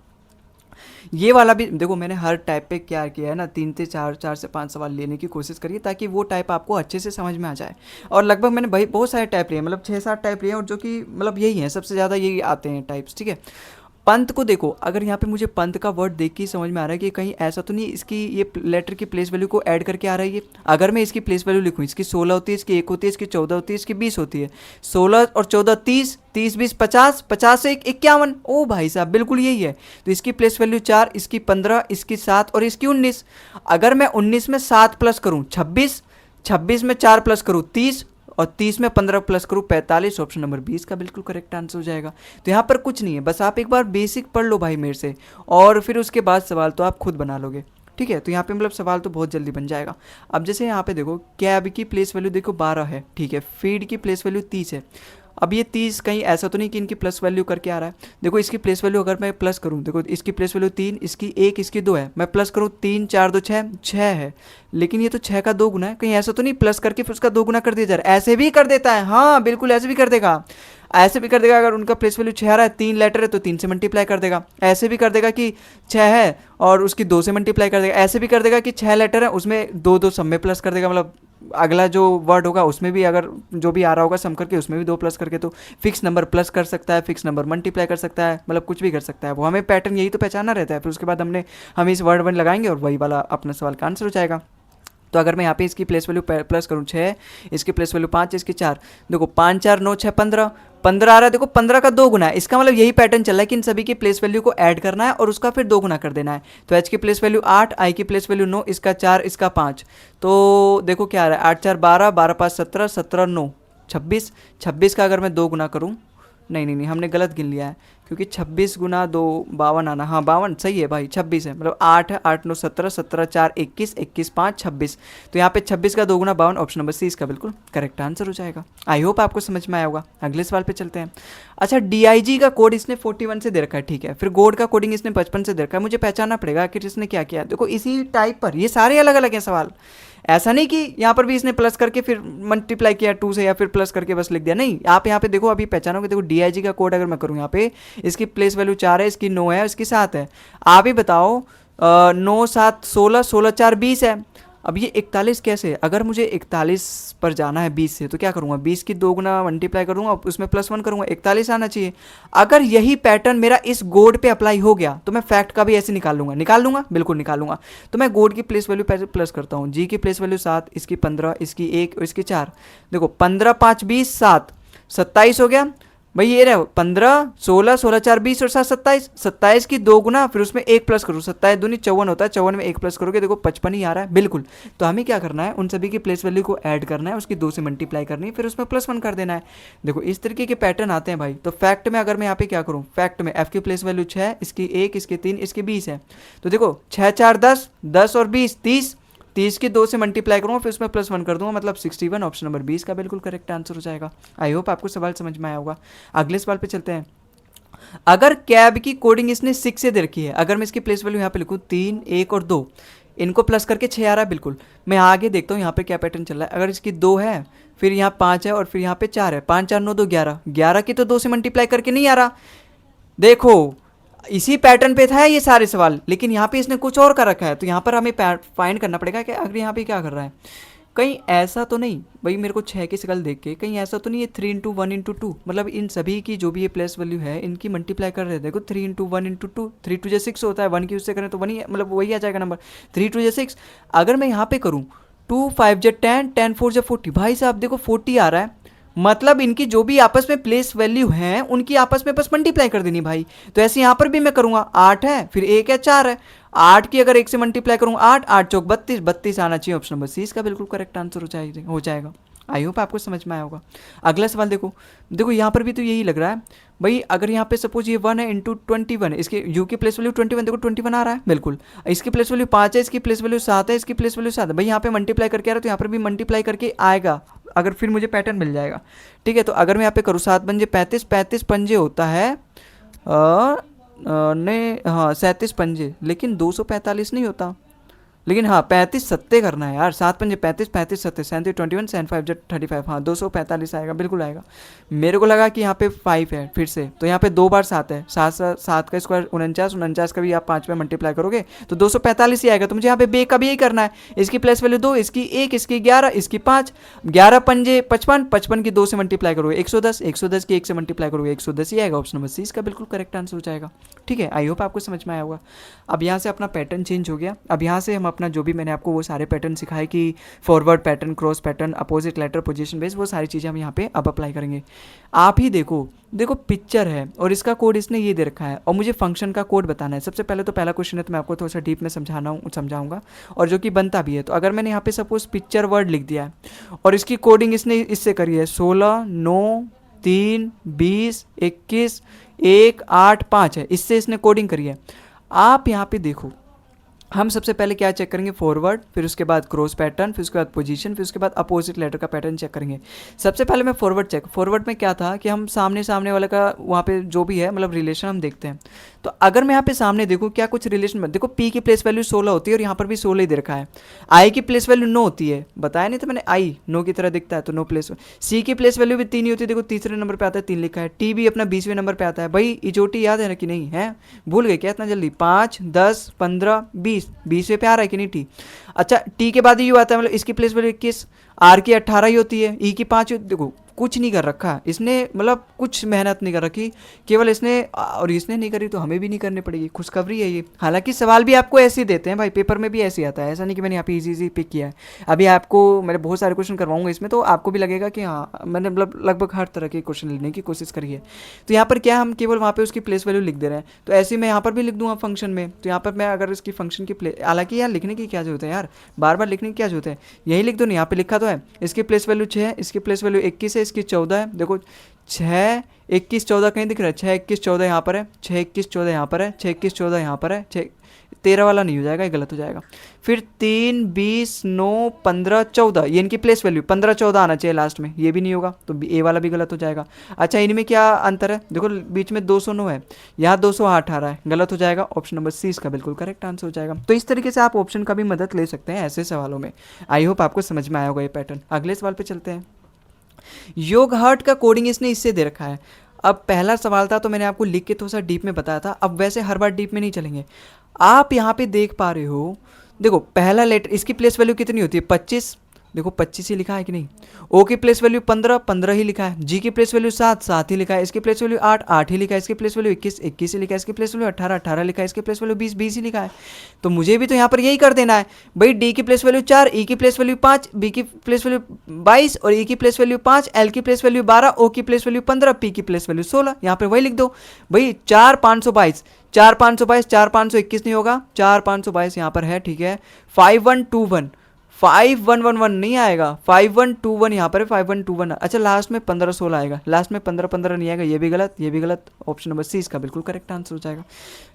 [SPEAKER 1] ये वाला भी देखो मैंने हर टाइप पे क्या किया है ना, 3 से 4 4 से 5 सवाल लेने की कोशिश करिए ताकि वो टाइप आपको अच्छे से समझ में आ जाए। और लगभग मैंने भाई बहुत सारे टाइप लिए, मतलब 6-7 टाइप लिए और जो कि मतलब यही है सबसे ज़्यादा यही आते हैं टाइप्स, ठीक है। पंत को देखो, अगर यहाँ पे मुझे पंत का वर्ड देख के समझ में आ रहा है कि कहीं ऐसा तो नहीं इसकी ये लेटर की प्लेस वैल्यू को ऐड करके आ रहा है ये। अगर मैं इसकी प्लेस वैल्यू लिखूँ, इसकी 16 होती है, इसकी 1 होती है, इसकी 14 होती है, इसकी 20 होती है, 16 और 14 30, 30 20 50, 50 से 1 51, ओ भाई साहब बिल्कुल यही है। तो इसकी प्लेस वैल्यू 4, इसकी 15, इसकी 7 और इसकी 19। अगर मैं 19 में 7 प्लस करूँ 26, 26 में 4 प्लस करूँ 30 और 30 में 15 प्लस करूँ 45, ऑप्शन नंबर 20 का बिल्कुल करेक्ट आंसर हो जाएगा। तो यहाँ पर कुछ नहीं है, बस आप एक बार बेसिक पढ़ लो भाई मेरे से और फिर उसके बाद सवाल तो आप खुद बना लोगे, ठीक है। तो यहाँ पे मतलब सवाल तो बहुत जल्दी बन जाएगा। अब जैसे यहाँ पे देखो कैब की प्लेस वैल्यू देखो 12 है, ठीक है, फीड की प्लेस वैल्यू 30 है। अब ये 30 कहीं ऐसा तो नहीं कि इनकी प्लस वैल्यू करके आ रहा है। देखो इसकी प्लेस वैल्यू अगर मैं प्लस करूँ, देखो इसकी प्लेस वैल्यू 3, इसकी 1, इसकी 2 है, मैं प्लस करूँ 3 4 2 6, 6 है, लेकिन ये तो 6 का 2 गुना है, कहीं ऐसा तो नहीं प्लस करके फिर उसका 2 गुना कर दिया जा रहा है। ऐसे भी कर देता है, हाँ बिल्कुल ऐसे भी कर देगा, ऐसे भी कर देगा। अगर उनका प्लेस वैल्यू 6 आ रहा है, 3 लेटर है तो 3 से मल्टीप्लाई कर देगा। ऐसे भी कर देगा कि 6 है और उसकी 2 से मल्टीप्लाई कर देगा। ऐसे भी कर देगा कि 6 लेटर है, उसमें 2 2 सब में प्लस कर देगा, मतलब अगला जो वर्ड होगा उसमें भी अगर जो भी आ रहा होगा सम करके उसमें भी 2 प्लस करके, तो फिक्स नंबर प्लस कर सकता है, फिक्स नंबर मल्टीप्लाई कर सकता है, मतलब कुछ भी कर सकता है वो। हमें पैटर्न यही तो पहचाना रहता है, फिर उसके बाद हम इस वर्ड वन लगाएंगे और वही वाला अपना सवाल का आंसर हो जाएगा। तो अगर मैं यहाँ पे इसकी प्लेस वैल्यू प्लस करूँ 6, इसकी प्लेस वैल्यू 5, इसकी 4, देखो 5 4 9 6 15, 15 आ रहा है, देखो 15 का 2 गुना है। इसका मतलब यही पैटर्न चल रहा है कि इन सभी की प्लेस वैल्यू को ऐड करना है और उसका फिर 2 गुना कर देना है। तो एच की प्लेस वैल्यू 8, आई की प्लेस वैल्यू 9, इसका 4, इसका 5, तो देखो क्या आ रहा है, 8 4 12, 12 5 17, 17 9 26, 26 का अगर मैं 2 गुना करूँ, नहीं नहीं नहीं हमने गलत गिन लिया है, क्योंकि 26 गुना 2 52 आना, हाँ 52 सही है भाई, 26 है, मतलब 8 है, 8 9 17, 17 4 21, 21 5 26, तो यहाँ पे 26 का 2 गुना 52, ऑप्शन नंबर सी इसका बिल्कुल करेक्ट आंसर हो जाएगा। आई होप आपको समझ में आया होगा। अगले सवाल पे चलते हैं। अच्छा DIG का कोड इसने 41 से दे रखा है, ठीक है, फिर गोड का कोडिंग इसने 55 से दे रखा है, मुझे पहचानना पड़ेगा कि इसने क्या किया। देखो इसी टाइप पर ये सारे अलग अलग हैं सवाल, ऐसा नहीं कि यहाँ पर भी इसने प्लस करके फिर मल्टीप्लाई किया 2 से या फिर प्लस करके बस लिख दिया, नहीं। आप यहाँ पे देखो, अभी पहचानोगे, देखो DIG का कोड अगर मैं करूँ यहाँ पे, इसकी प्लेस वैल्यू 4 है, इसकी 9 है, इसकी 7 है। आप ही बताओ 9 7 16, 16 4 20 है। अब ये 41 कैसे, अगर मुझे 41 पर जाना है 20 से, तो क्या करूँगा, 20 की 2 गुना मल्टीप्लाई करूँगा, उसमें +1 करूँगा, 41 आना चाहिए। अगर यही पैटर्न मेरा इस गोड पे अप्लाई हो गया तो मैं फैक्ट का भी ऐसे निकाल लूँगा, बिल्कुल निकाल लूँगा। तो मैं गोड की प्लेस वैल्यू पहले प्लस करता हूँ, जी की प्लेस वैल्यू 7, इसकी 15, इसकी 1 और इसकी 4, देखो 15 5 20 7, 27 हो गया भाई। ये रहा 15 16, 16 4 20 और 7 27, 27 की 2 गुना फिर उसमें 1 प्लस करो, 27 दूनी 54 होता है, 54 में 1 प्लस करोगे, देखो 55 ही आ रहा है बिल्कुल। तो हमें क्या करना है, उन सभी की प्लेस वैल्यू को ऐड करना है, उसकी 2 से मल्टीप्लाई करनी है, फिर उसमें +1 कर देना है। देखो इस तरीके के पैटर्न आते हैं भाई। तो फैक्ट में अगर मैं यहाँ पे क्या करूँ, फैक्ट में एफ की प्लेस वैल्यू 6, इसकी 1, इसकी 3, इसकी 20 है, तो देखो 6 4 10, 10 और 20 30, 30 की 2 से मल्टीप्लाई करूँगा, फिर उसमें +1 कर दूंगा, मतलब 61, ऑप्शन नंबर 20 का बिल्कुल करेक्ट आंसर हो जाएगा। आई होप आपको सवाल समझ में आया होगा। अगले सवाल पे चलते हैं। अगर कैब की कोडिंग इसने 6 से दे रखी है, अगर मैं इसकी प्लेस वैल्यू यहाँ पे लिखूँ 3 1 और 2, इनको प्लस करके 6 आ रहा है बिल्कुल। मैं आगे देखता हूँ यहाँ पे क्या पैटर्न चल रहा है। अगर इसकी 2 है, फिर यहाँ 5 है और फिर यहाँ पे 4 है, 5 4 9 2 11, 11 की तो 2 से मल्टीप्लाई करके नहीं आ रहा। देखो इसी पैटर्न पे था ये सारे सवाल, लेकिन यहाँ पे इसने कुछ और कर रखा है, तो यहाँ पर हमें फाइंड करना पड़ेगा कि अगर यहाँ पे क्या कर रहा है। कहीं ऐसा तो नहीं भाई, मेरे को 6 की शक्ल देख के कहीं ऐसा तो नहीं है 3 इंटू 1 इंटू 2, मतलब इन सभी की जो भी ये प्लेस वैल्यू है इनकी मल्टीप्लाई कर रहे हैं। देखो 3 इंटू 1 इंटू 2, 3 2 6 होता है, 1 की उससे करें तो 1 ही, मतलब वही आ जाएगा नंबर, 3 2 6। अगर मैं यहाँ पे करूँ 2 5 10, 10 4 40, भाई साहब देखो 40 आ रहा है, मतलब इनकी जो भी आपस में प्लेस वैल्यू हैं उनकी आपस में बस मल्टीप्लाई कर देनी भाई। तो ऐसे यहाँ पर भी मैं करूँगा, 8 है, फिर 1 है, 4 है, 8 की अगर 1 से मल्टीप्लाई करूँगा 8 8 चौक 32, 32 आना चाहिए, ऑप्शन नंबर सी इसका बिल्कुल करेक्ट आंसर हो जाएगा। आई होप आपको समझ में आया होगा। अगला सवाल देखो, देखो यहाँ पर भी तो यही लग रहा है भाई। अगर यहाँ पे सपोज ये 1 है इंटू 21, इसके यू की प्लेस वैल्यू 21, देखो 21 आ रहा है बिल्कुल। इसकी प्लेस वैल्यू 5 है, इसकी प्लेस वैल्यू 7 है, इसकी प्लेस वैल्यू 7 है, भाई यहाँ पे मल्टीप्लाई करके आ रहा है तो यहाँ पर भी मल्टीप्लाई करके आएगा, अगर फिर मुझे पैटर्न मिल जाएगा। ठीक है, तो अगर मैं यहाँ पे करूँ 7 पंजे 35, 35 पंजे होता है नहीं हाँ 37 पंजे, लेकिन 245 नहीं होता, लेकिन हाँ 35 सत्ते करना है यार, 7 पंजे 35, 35 सत्ते 37, 21, 7 5 35, हाँ 245 आएगा, बिल्कुल आएगा। मेरे को लगा कि यहाँ पे 5 है फिर से, तो यहाँ पे 2 बार 7 है, 7 का स्क्वायर 49, 49 का भी आप 5 में मल्टीप्लाई करोगे तो 245 ही आएगा। तो मुझे यहाँ पे बे का भी यही करना है, इसकी प्लेस वैल्यू 2, इसकी 1, इसकी 11, इसकी 5, 11 पंजे 55, 55 की 2 से मल्टीप्लाई करोगे 110, 110 की 1 से मल्टीप्लाई करोगे 110 ही आएगा, ऑप्शन नंबर सी इसका बिल्कुल करेक्ट आंसर हो जाएगा। ठीक है, आई होप आपको समझ में आया होगा। अब यहाँ से अपना पैटर्न चेंज हो गया। अब यहाँ से हम अपना जो भी मैंने आपको वो सारे पैटर्न सिखाए कि forward pattern, cross pattern, opposite letter, position base, वो सारी चीज़ें हम यहाँ पे अब अप्लाई करेंगे। आप ही देखो, देखो पिक्चर है और इसका कोड इसने ये दे रखा है और मुझे फंक्शन का कोड बताना है। सबसे पहले तो पहला क्वेश्चन है तो मैं आपको थोड़ा सा डीप में समझाऊंगा और जो कि बनता भी है। तो अगर मैंने यहाँ पे सपोज पिक्चर वर्ड लिख दिया है और इसकी कोडिंग इसने इससे करी है 16 9 3 20 21 1 8 5 है, इससे इसने कोडिंग करी है। आप यहाँ पे देखो हम सबसे पहले क्या चेक करेंगे, फॉरवर्ड, फिर उसके बाद क्रॉस पैटर्न, फिर उसके बाद पोजीशन, फिर उसके बाद अपोजिट लेटर का पैटर्न चेक करेंगे। सबसे पहले मैं फॉरवर्ड में क्या था कि हम सामने सामने वाले का वहाँ पे जो भी है मतलब रिलेशन हम देखते हैं। तो अगर मैं यहाँ पे सामने देखूँ क्या कुछ रिलेशन, देखो पी की प्लेस वैल्यू 16 होती है और यहाँ पर भी 16 ही दे रखा है। आई की प्लेस वैल्यू 9 होती है, बताया नहीं तो मैंने, आई 9 की तरह दिखता है तो 9 प्लेस। सी की प्लेस वैल्यू भी 3 ही होती है, देखो तीसरे नंबर पे आता है 3 लिखा है। टी भी अपना 20वें नंबर पे आता है। भाई इजोटी याद है ना कि नहीं है, भूल गए क्या इतना जल्दी, 5 10 15 20, 20वें पे आ रहा है कि नहीं टी। अच्छा टी के बाद यू आता है, मतलब इसकी प्लेस वैल्यू 21, आर की 18 ही होती है, ई की 5। देखो कुछ नहीं कर रखा इसने, मतलब कुछ मेहनत नहीं कर रखी, केवल इसने, और इसने नहीं करी तो हमें भी नहीं करनी पड़ेगी, खुशखबरी है ये। हालांकि सवाल भी आपको ऐसे ही देते हैं भाई, पेपर में भी ऐसे ही आता है, ऐसा नहीं कि मैंने यहाँ पे इजी पिक किया है। अभी आपको मैंने बहुत सारे क्वेश्चन करवाऊंगा इसमें, तो आपको भी लगेगा कि हाँ मैंने मतलब लगभग हर तरह के क्वेश्चन लेने की कोशिश करी है। तो यहाँ पर क्या हम केवल वहाँ पे उसकी प्लेस वैल्यू लिख दे रहे हैं, तो ऐसे मैं यहाँ पर भी लिख दूंगा फंक्शन में। तो यहाँ पर मैं अगर इसकी फंक्शन की प्लेस, हालांकि यार लिखने की क्या जरूरत है यार, बार बार लिखने की क्या जरूरत है, यही लिख दो ना, यहाँ पे लिखा तो है। इसकी प्लेस वैल्यू 6 है, इसकी प्लेस वैल्यू 21 है, इसकी 14 है। देखो 6 21 14 कहीं दिख रहा है, 6 21 14 यहाँ पर है, 6 21 14 यहाँ पर है, 6 21 14 यहाँ पर है, 6 13 वाला नहीं हो जाएगा, ये गलत हो जाएगा। फिर 3 20 9 15 14, ये इनकी प्लेस वैल्यू 15 14 आना चाहिए लास्ट में, ये भी नहीं होगा तो ए वाला भी गलत हो जाएगा। अच्छा इनमें क्या अंतर है, देखो बीच में 209 है, यहाँ 208 आ रहा है, गलत हो जाएगा। ऑप्शन नंबर सी इसका बिल्कुल करेक्ट आंसर हो जाएगा। तो इस तरीके से आप ऑप्शन का भी मदद ले सकते हैं ऐसे सवालों में। आई होप आपको समझ में आया होगा ये पैटर्न। अगले सवाल पे चलते हैं। योग हर्ट का कोडिंग इसने इससे दे रखा है। अब पहला सवाल था तो मैंने आपको लिख के थोड़ा सा डीप में बताया था, अब वैसे हर बार डीप में नहीं चलेंगे। आप यहाँ पे देख पा रहे हो, देखो पहला लेटर, इसकी प्लेस वैल्यू कितनी होती है 25, देखो 25 ही लिखा है कि नहीं। ओ की प्लेस वैल्यू 15 15 ही लिखा है। जी की प्लेस वैल्यू 7 7 ही लिखा है। इसकी प्लेस वैल्यू 8 8 ही लिखा है। इसकी प्लेस वैल्यू 21 21 ही लिखा है। इसकी प्लेस वैल्यू 18 18 लिखा है। इसकी प्लेस वैल्यू 20 20 ही लिखा है। तो मुझे भी तो यहाँ पर यही कर देना है भाई। डी की प्लेस वैल्यू 4, ई की प्लेस वैल्यू 5, बी की प्लेस वैल्यू 22 और ई की प्लेस वैल्यू 5, एल की प्लेस वैल्यू 12, ओ की प्लेस वैल्यू 15, पी की प्लेस वैल्यू 16। यहाँ पर वही लिख दो भाई, 4 522 4 522 4 521 नहीं होगा, 4 522 यहाँ पर है, ठीक है। 5121 5111 नहीं आएगा, 5121 यहाँ पर है, 5121। अच्छा लास्ट में 15 16 आएगा, लास्ट में 15 15 नहीं आएगा, ये भी गलत ये भी गलत। ऑप्शन नंबर सी इसका बिल्कुल करेक्ट आंसर हो जाएगा,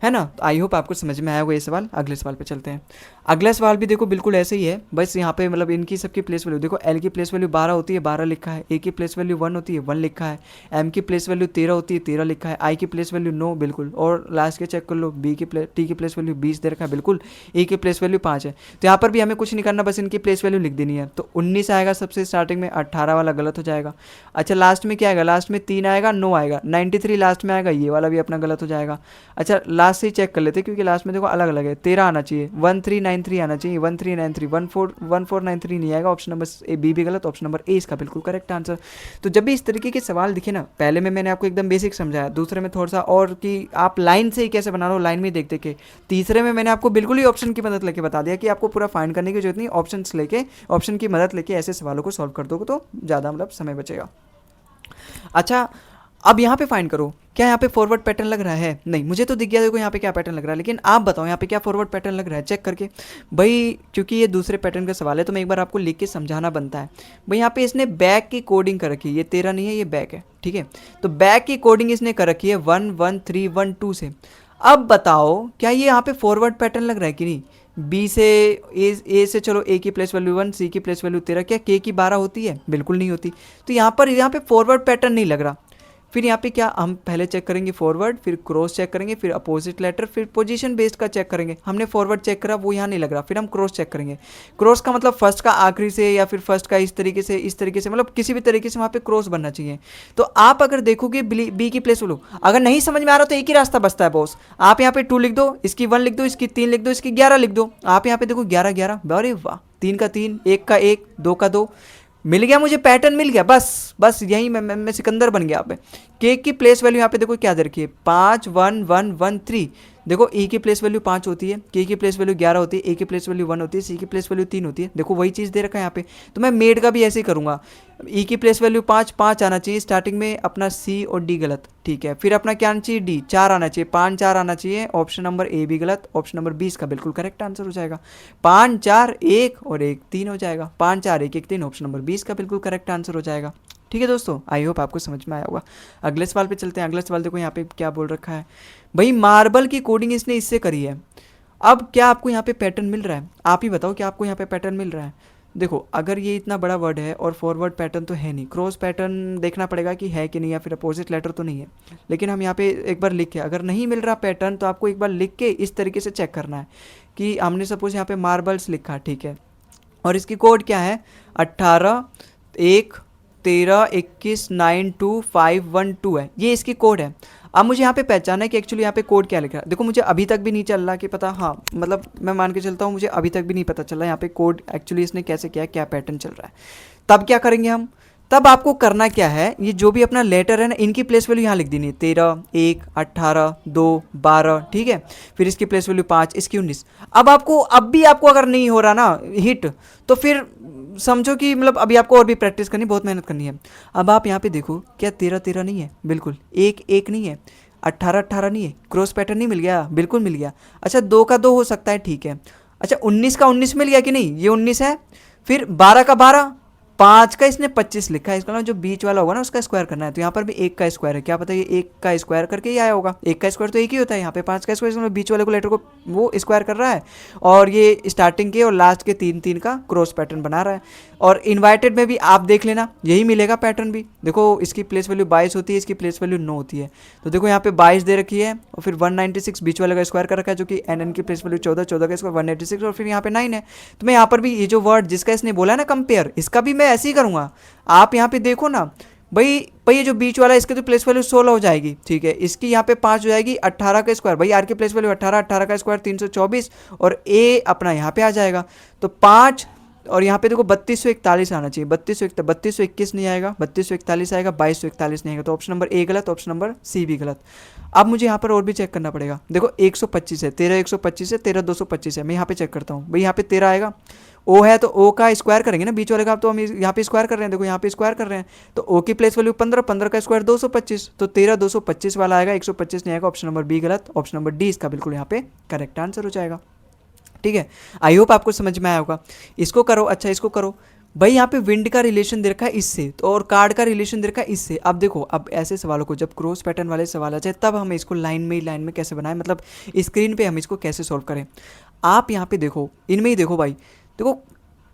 [SPEAKER 1] है ना। तो आई होप आपको समझ में आया होगा ये सवाल। अगले सवाल पे चलते हैं। अगला सवाल भी देखो बिल्कुल ऐसे ही है, बस यहाँ पे मतलब इनकी सबकी प्लेस वैल्यू देखो। एल की प्लेस वैल्यू 12 होती है, 12 लिखा है। ए की प्लेस वैल्यू 1 होती है, 1 लिखा है। एम की प्लेस वैल्यू 13 होती है, 13 लिखा है। आई की प्लेस वैल्यू 9 बिल्कुल, और लास्ट के चेक कर लो, बी की प्लेस, टी की प्लेस वैल्यू 20 दे रखा है बिल्कुल। ए की प्लेस वैल्यू 5 है। तो यहाँ पर भी हमें कुछ नहीं करना, बस इनकी प्लेस वैल्यू लिख देनी है। तो 19 आएगा सबसे स्टार्टिंग में, 18 वाला गलत हो जाएगा। अच्छा लास्ट में क्या आएगा, लास्ट में 3 आएगा, 9 आएगा। 93 लास्ट में आएगा, ये वाला भी अपना गलत हो जाएगा। अच्छा लास्ट से ही चेक कर लेते क्योंकि लास्ट में देखो अलग अलग है। 13 आना चाहिए, 1393 आना चाहिए, 1393 1493 नहीं आएगा। ऑप्शन नंबर बी भी गलत, ऑप्शन नंबर ए इसका बिल्कुल करेक्ट आंसर। तो जब भी इस तरीके के सवाल दिखे ना, पहले में मैंने आपको एकदम बेसिक समझाया, दूसरे में थोड़ा सा और कि आप लाइन से ही कैसे बना रहे हो, लाइन में देख देख के। तीसरे में मैंने आपको बिल्कुल ही ऑप्शन की मदद लेके बता दिया कि आपको पूरा फाइंड करने की जरूरत नहीं, ऑप्शन लेके, ऑप्शन की मदद लेके ऐसे सवालों को सॉल्व कर दोगे तो ज़्यादा मतलब समय बचेगा। अच्छा अब यहाँ पे फाइंड करो, क्या यहाँ पे फॉरवर्ड पैटर्न लग रहा है? नहीं, मुझे तो दिख गया देखो यहाँ पे क्या पैटर्न लग रहा है, लेकिन आप बताओ यहाँ पे क्या फॉरवर्ड पैटर्न लग रहा है, चेक करके। भाई क्योंकि ये दूसरे पैटर्न का सवाल है तो मैं एक बार आपको लिख के समझाना बनता है। भाई यहाँ पे इसने बैक की कोडिंग कर रखी है, ये 13 नहीं है, ये बैक है, ठीक है। तो बैक की कोडिंग इसने कर रखी है 1 1 3 1 2 से। अब बताओ क्या ये यहाँ पे फॉरवर्ड पैटर्न लग रहा है कि नहीं? बी से ए से चलो, ए की प्लेस वैल्यू 1, सी की प्लेस वैल्यू 13, क्या के की 12 होती है? बिल्कुल नहीं होती। तो यहाँ पे फॉरवर्ड पैटर्न नहीं लग रहा। फिर यहाँ पे क्या हम पहले चेक करेंगे फॉरवर्ड, फिर क्रॉस चेक करेंगे, फिर अपोजिट लेटर, फिर पोजीशन बेस्ड का चेक करेंगे। हमने फॉरवर्ड चेक करा, वो यहाँ नहीं लग रहा, फिर हम क्रॉस चेक करेंगे। क्रॉस का मतलब फर्स्ट का आखिरी से या फिर फर्स्ट का इस तरीके से मतलब किसी भी तरीके से वहाँ पे क्रॉस बनना चाहिए। तो आप अगर देखोगे बी की प्लेस लो, अगर नहीं समझ में आ रहा तो एक ही रास्ता बचता है बॉस, आप यहाँ पे 2 लिख दो, इसकी 1 लिख दो, इसकी 3 लिख दो, इसकी 11 लिख दो। आप यहाँ पे देखो 11 11, अरे वाह, 3 का 3, 1 का 1, 2 का 2, मिल गया मुझे, पैटर्न मिल गया, बस यही मैं सिकंदर बन गया। पे के की प्लेस वैल्यू यहाँ पे देखो क्या दे रखी है, 5 1 1 1 3। देखो ई की प्लेस वैल्यू 5 होती है, के की प्लेस वैल्यू 11 होती है, ए की प्लेस वैल्यू 1 होती है, सी की प्लेस वैल्यू 3 होती है। देखो वही चीज़ दे रखा है यहाँ पे, तो मैं मेड का भी ऐसे ही करूँगा। ई की प्लेस वैल्यू 5 5 आना चाहिए स्टार्टिंग में, अपना सी और डी गलत, ठीक है। फिर अपना क्या आना चाहिए, डी 4 आना चाहिए, 5 4 आना चाहिए। ऑप्शन नंबर ए भी गलत, ऑप्शन नंबर 20 का बिल्कुल करेक्ट आंसर हो जाएगा। 5 4 1 और 1 3 हो जाएगा, 5 4 1 1 3, ऑप्शन नंबर 20 का बिल्कुल करेक्ट आंसर हो जाएगा। ठीक है दोस्तों, आई होप आपको समझ में आया होगा। अगले सवाल पे चलते हैं। अगला सवाल देखो यहाँ पे क्या बोल रखा है, भाई मार्बल की कोडिंग इसने इससे करी है। अब क्या आपको यहाँ पे पैटर्न मिल रहा है? आप ही बताओ, क्या आपको यहाँ पे पैटर्न मिल रहा है? देखो, अगर ये इतना बड़ा वर्ड है और फॉरवर्ड पैटर्न तो है नहीं, क्रॉस पैटर्न देखना पड़ेगा कि है कि नहीं, या फिर अपोजिट लेटर तो नहीं है। लेकिन हम यहाँ पे एक बार लिख के, अगर नहीं मिल रहा पैटर्न तो आपको एक बार लिख के इस तरीके से चेक करना है कि हमने सपोज यहाँ पे मार्बल्स लिखा, ठीक है, और इसकी कोड क्या है? 18 1 13 21 9 2 5 1 2 है, ये इसकी कोड है। अब मुझे यहाँ पे पहचाना है कि एक्चुअली यहाँ पे कोड क्या लिखा है। देखो, मुझे अभी तक भी नहीं चल रहा कि पता, हाँ मतलब मैं मान के चलता हूँ मुझे अभी तक भी नहीं पता चल रहा यहाँ पे कोड एक्चुअली इसने कैसे किया है, क्या पैटर्न चल रहा है। तब क्या करेंगे हम? तब आपको करना क्या है, ये जो भी अपना लेटर है ना, इनकी प्लेस वैल्यू यहाँ लिख देनी है। 13 1 18 2 12, ठीक है, फिर इसकी प्लेस वैल्यू 5, इसकी 19। अब आपको, अब भी आपको अगर नहीं हो रहा ना हिट, तो फिर समझो कि मतलब अभी आपको और भी प्रैक्टिस करनी, बहुत मेहनत करनी है। अब आप यहाँ पे देखो, क्या 13 13 नहीं है? बिल्कुल। 1 1 नहीं है? 18 18 नहीं है? क्रॉस पैटर्न नहीं मिल गया? बिल्कुल मिल गया। अच्छा, 2 का 2 हो सकता है, ठीक है। अच्छा, 19 का 19 मिल गया कि नहीं? ये 19 है। फिर 12 का 12, 5 का इसने 25 लिखा है, इसका मतलब जो बीच वाला होगा ना उसका स्क्वायर करना है। तो यहाँ पर भी 1 का स्क्वायर है, क्या पता ये 1 का स्क्वायर करके ही आया होगा। 1 का स्क्वायर तो 1 ही होता है, यहाँ पे 5 का स्क्वायर, मतलब बीच वाले को लेटर को वो स्क्वायर कर रहा है, और ये स्टार्टिंग के और लास्ट के 3 3 का क्रॉस पैटर्न बना रहा है। और इन्वाइटेड में भी आप देख लेना, यही मिलेगा पैटर्न भी। देखो, इसकी प्लेस वैल्यू 22 होती है, इसकी प्लेस वैल्यू 9 होती है। तो देखो यहाँ पे 22 दे रखी है, और फिर 196 बीच वाले का स्क्वायर कर रखा है, जो कि एन की प्लेस वैल्यू 14 14 का स्क्वायर 186, और फिर यहाँ पे 9 है। तो मैं यहाँ पर भी ये जो वर्ड जिसका इसने बोला है ना कंपेयर, इसका भी मैं ऐसे ही करूँगा। आप यहाँ पे देखो ना भाई, ये जो बीच वाला है इसके तो प्लेस वैल्यू 16 हो जाएगी, ठीक है, इसकी यहाँ पे 5 हो जाएगी। 18 का स्क्वायर, भाई आर की प्लेस वैल्यू 18, 18 का स्क्वायर 324, और ए अपना यहाँ पे आ जाएगा। तो 5, और यहाँ पे देखो 3241 आना चाहिए, 3221 नहीं आएगा, 3241 आएगा, 2241 नहीं आएगा। तो ऑप्शन नंबर ए गलत, ऑप्शन नंबर सी भी गलत। अब मुझे यहाँ पर और भी चेक करना पड़ेगा। देखो 125 है, 13 125 है, 13 225 है। मैं यहाँ पे चेक करता हूँ, भाई यहाँ पे 13 आएगा। ओ है तो ओ का स्क्वायर करेंगे ना बीच वाले का, तो हम यहाँ पे स्क्वायर कर रहे हैं, देखो यहाँ पे स्क्वायर कर रहे हैं। तो ओ की प्लेस वैल्यू 15, 15 का स्क्वायर 225, तो 13 225 वाला आएगा, 125 नहीं आएगा। ऑप्शन नंबर बी गलत, ऑप्शन नंबर डी इसका बिल्कुल यहाँ पे करेक्ट आंसर हो जाएगा। ठीक है, आई होप आपको समझ में आया होगा। इसको करो, अच्छा इसको करो। भाई यहाँ पे विंड का रिलेशन दे रखा है इससे, तो और कार्ड का रिलेशन दे रखा है इससे। अब देखो, अब ऐसे सवालों को जब क्रॉस पैटर्न वाले सवाल आ जाए, तब हम इसको लाइन में कैसे बनाएं, मतलब स्क्रीन पे हम इसको कैसे सॉल्व करें। आप यहाँ पे देखो, इनमें ही देखो भाई, देखो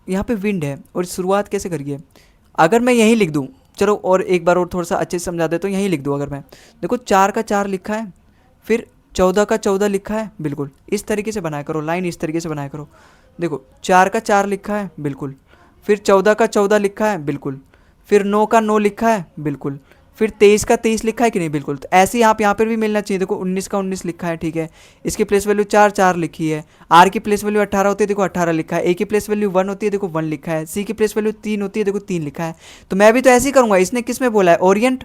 [SPEAKER 1] यहाँ पे विंड है, और शुरुआत कैसे करिए। अगर मैं यहीं लिख दूँ, चलो और एक बार और थोड़ा सा अच्छे से समझा देता हूँ, यहीं लिख दूँ। अगर मैं देखो 4 का 4 लिखा है, फिर 14 का 14 लिखा है, बिल्कुल इस तरीके से बनाया करो, लाइन इस तरीके से बनाया करो। देखो 4 का 4 लिखा है, बिल्कुल, फिर 14 का 14 लिखा है, बिल्कुल, फिर 9 का 9 लिखा है, बिल्कुल, फिर 23 का 23 लिखा है कि नहीं, बिल्कुल। तो ऐसे ही आप यहाँ पर भी मिलना चाहिए। देखो 19 का 19 लिखा है, ठीक है, इसकी प्लेस वैल्यू 4 4 लिखी है। आर की प्लेस वैल्यू 18 होती है, देखो 18 लिखा है। ए की प्लेस वैल्यू 1 होती है, देखो 1 लिखा है। सी की प्लेस वैल्यू 3 होती है, देखो 3 लिखा है। तो मैं भी तो ऐसे ही करूँगा। इसने किस में बोला है? ओरिएंट,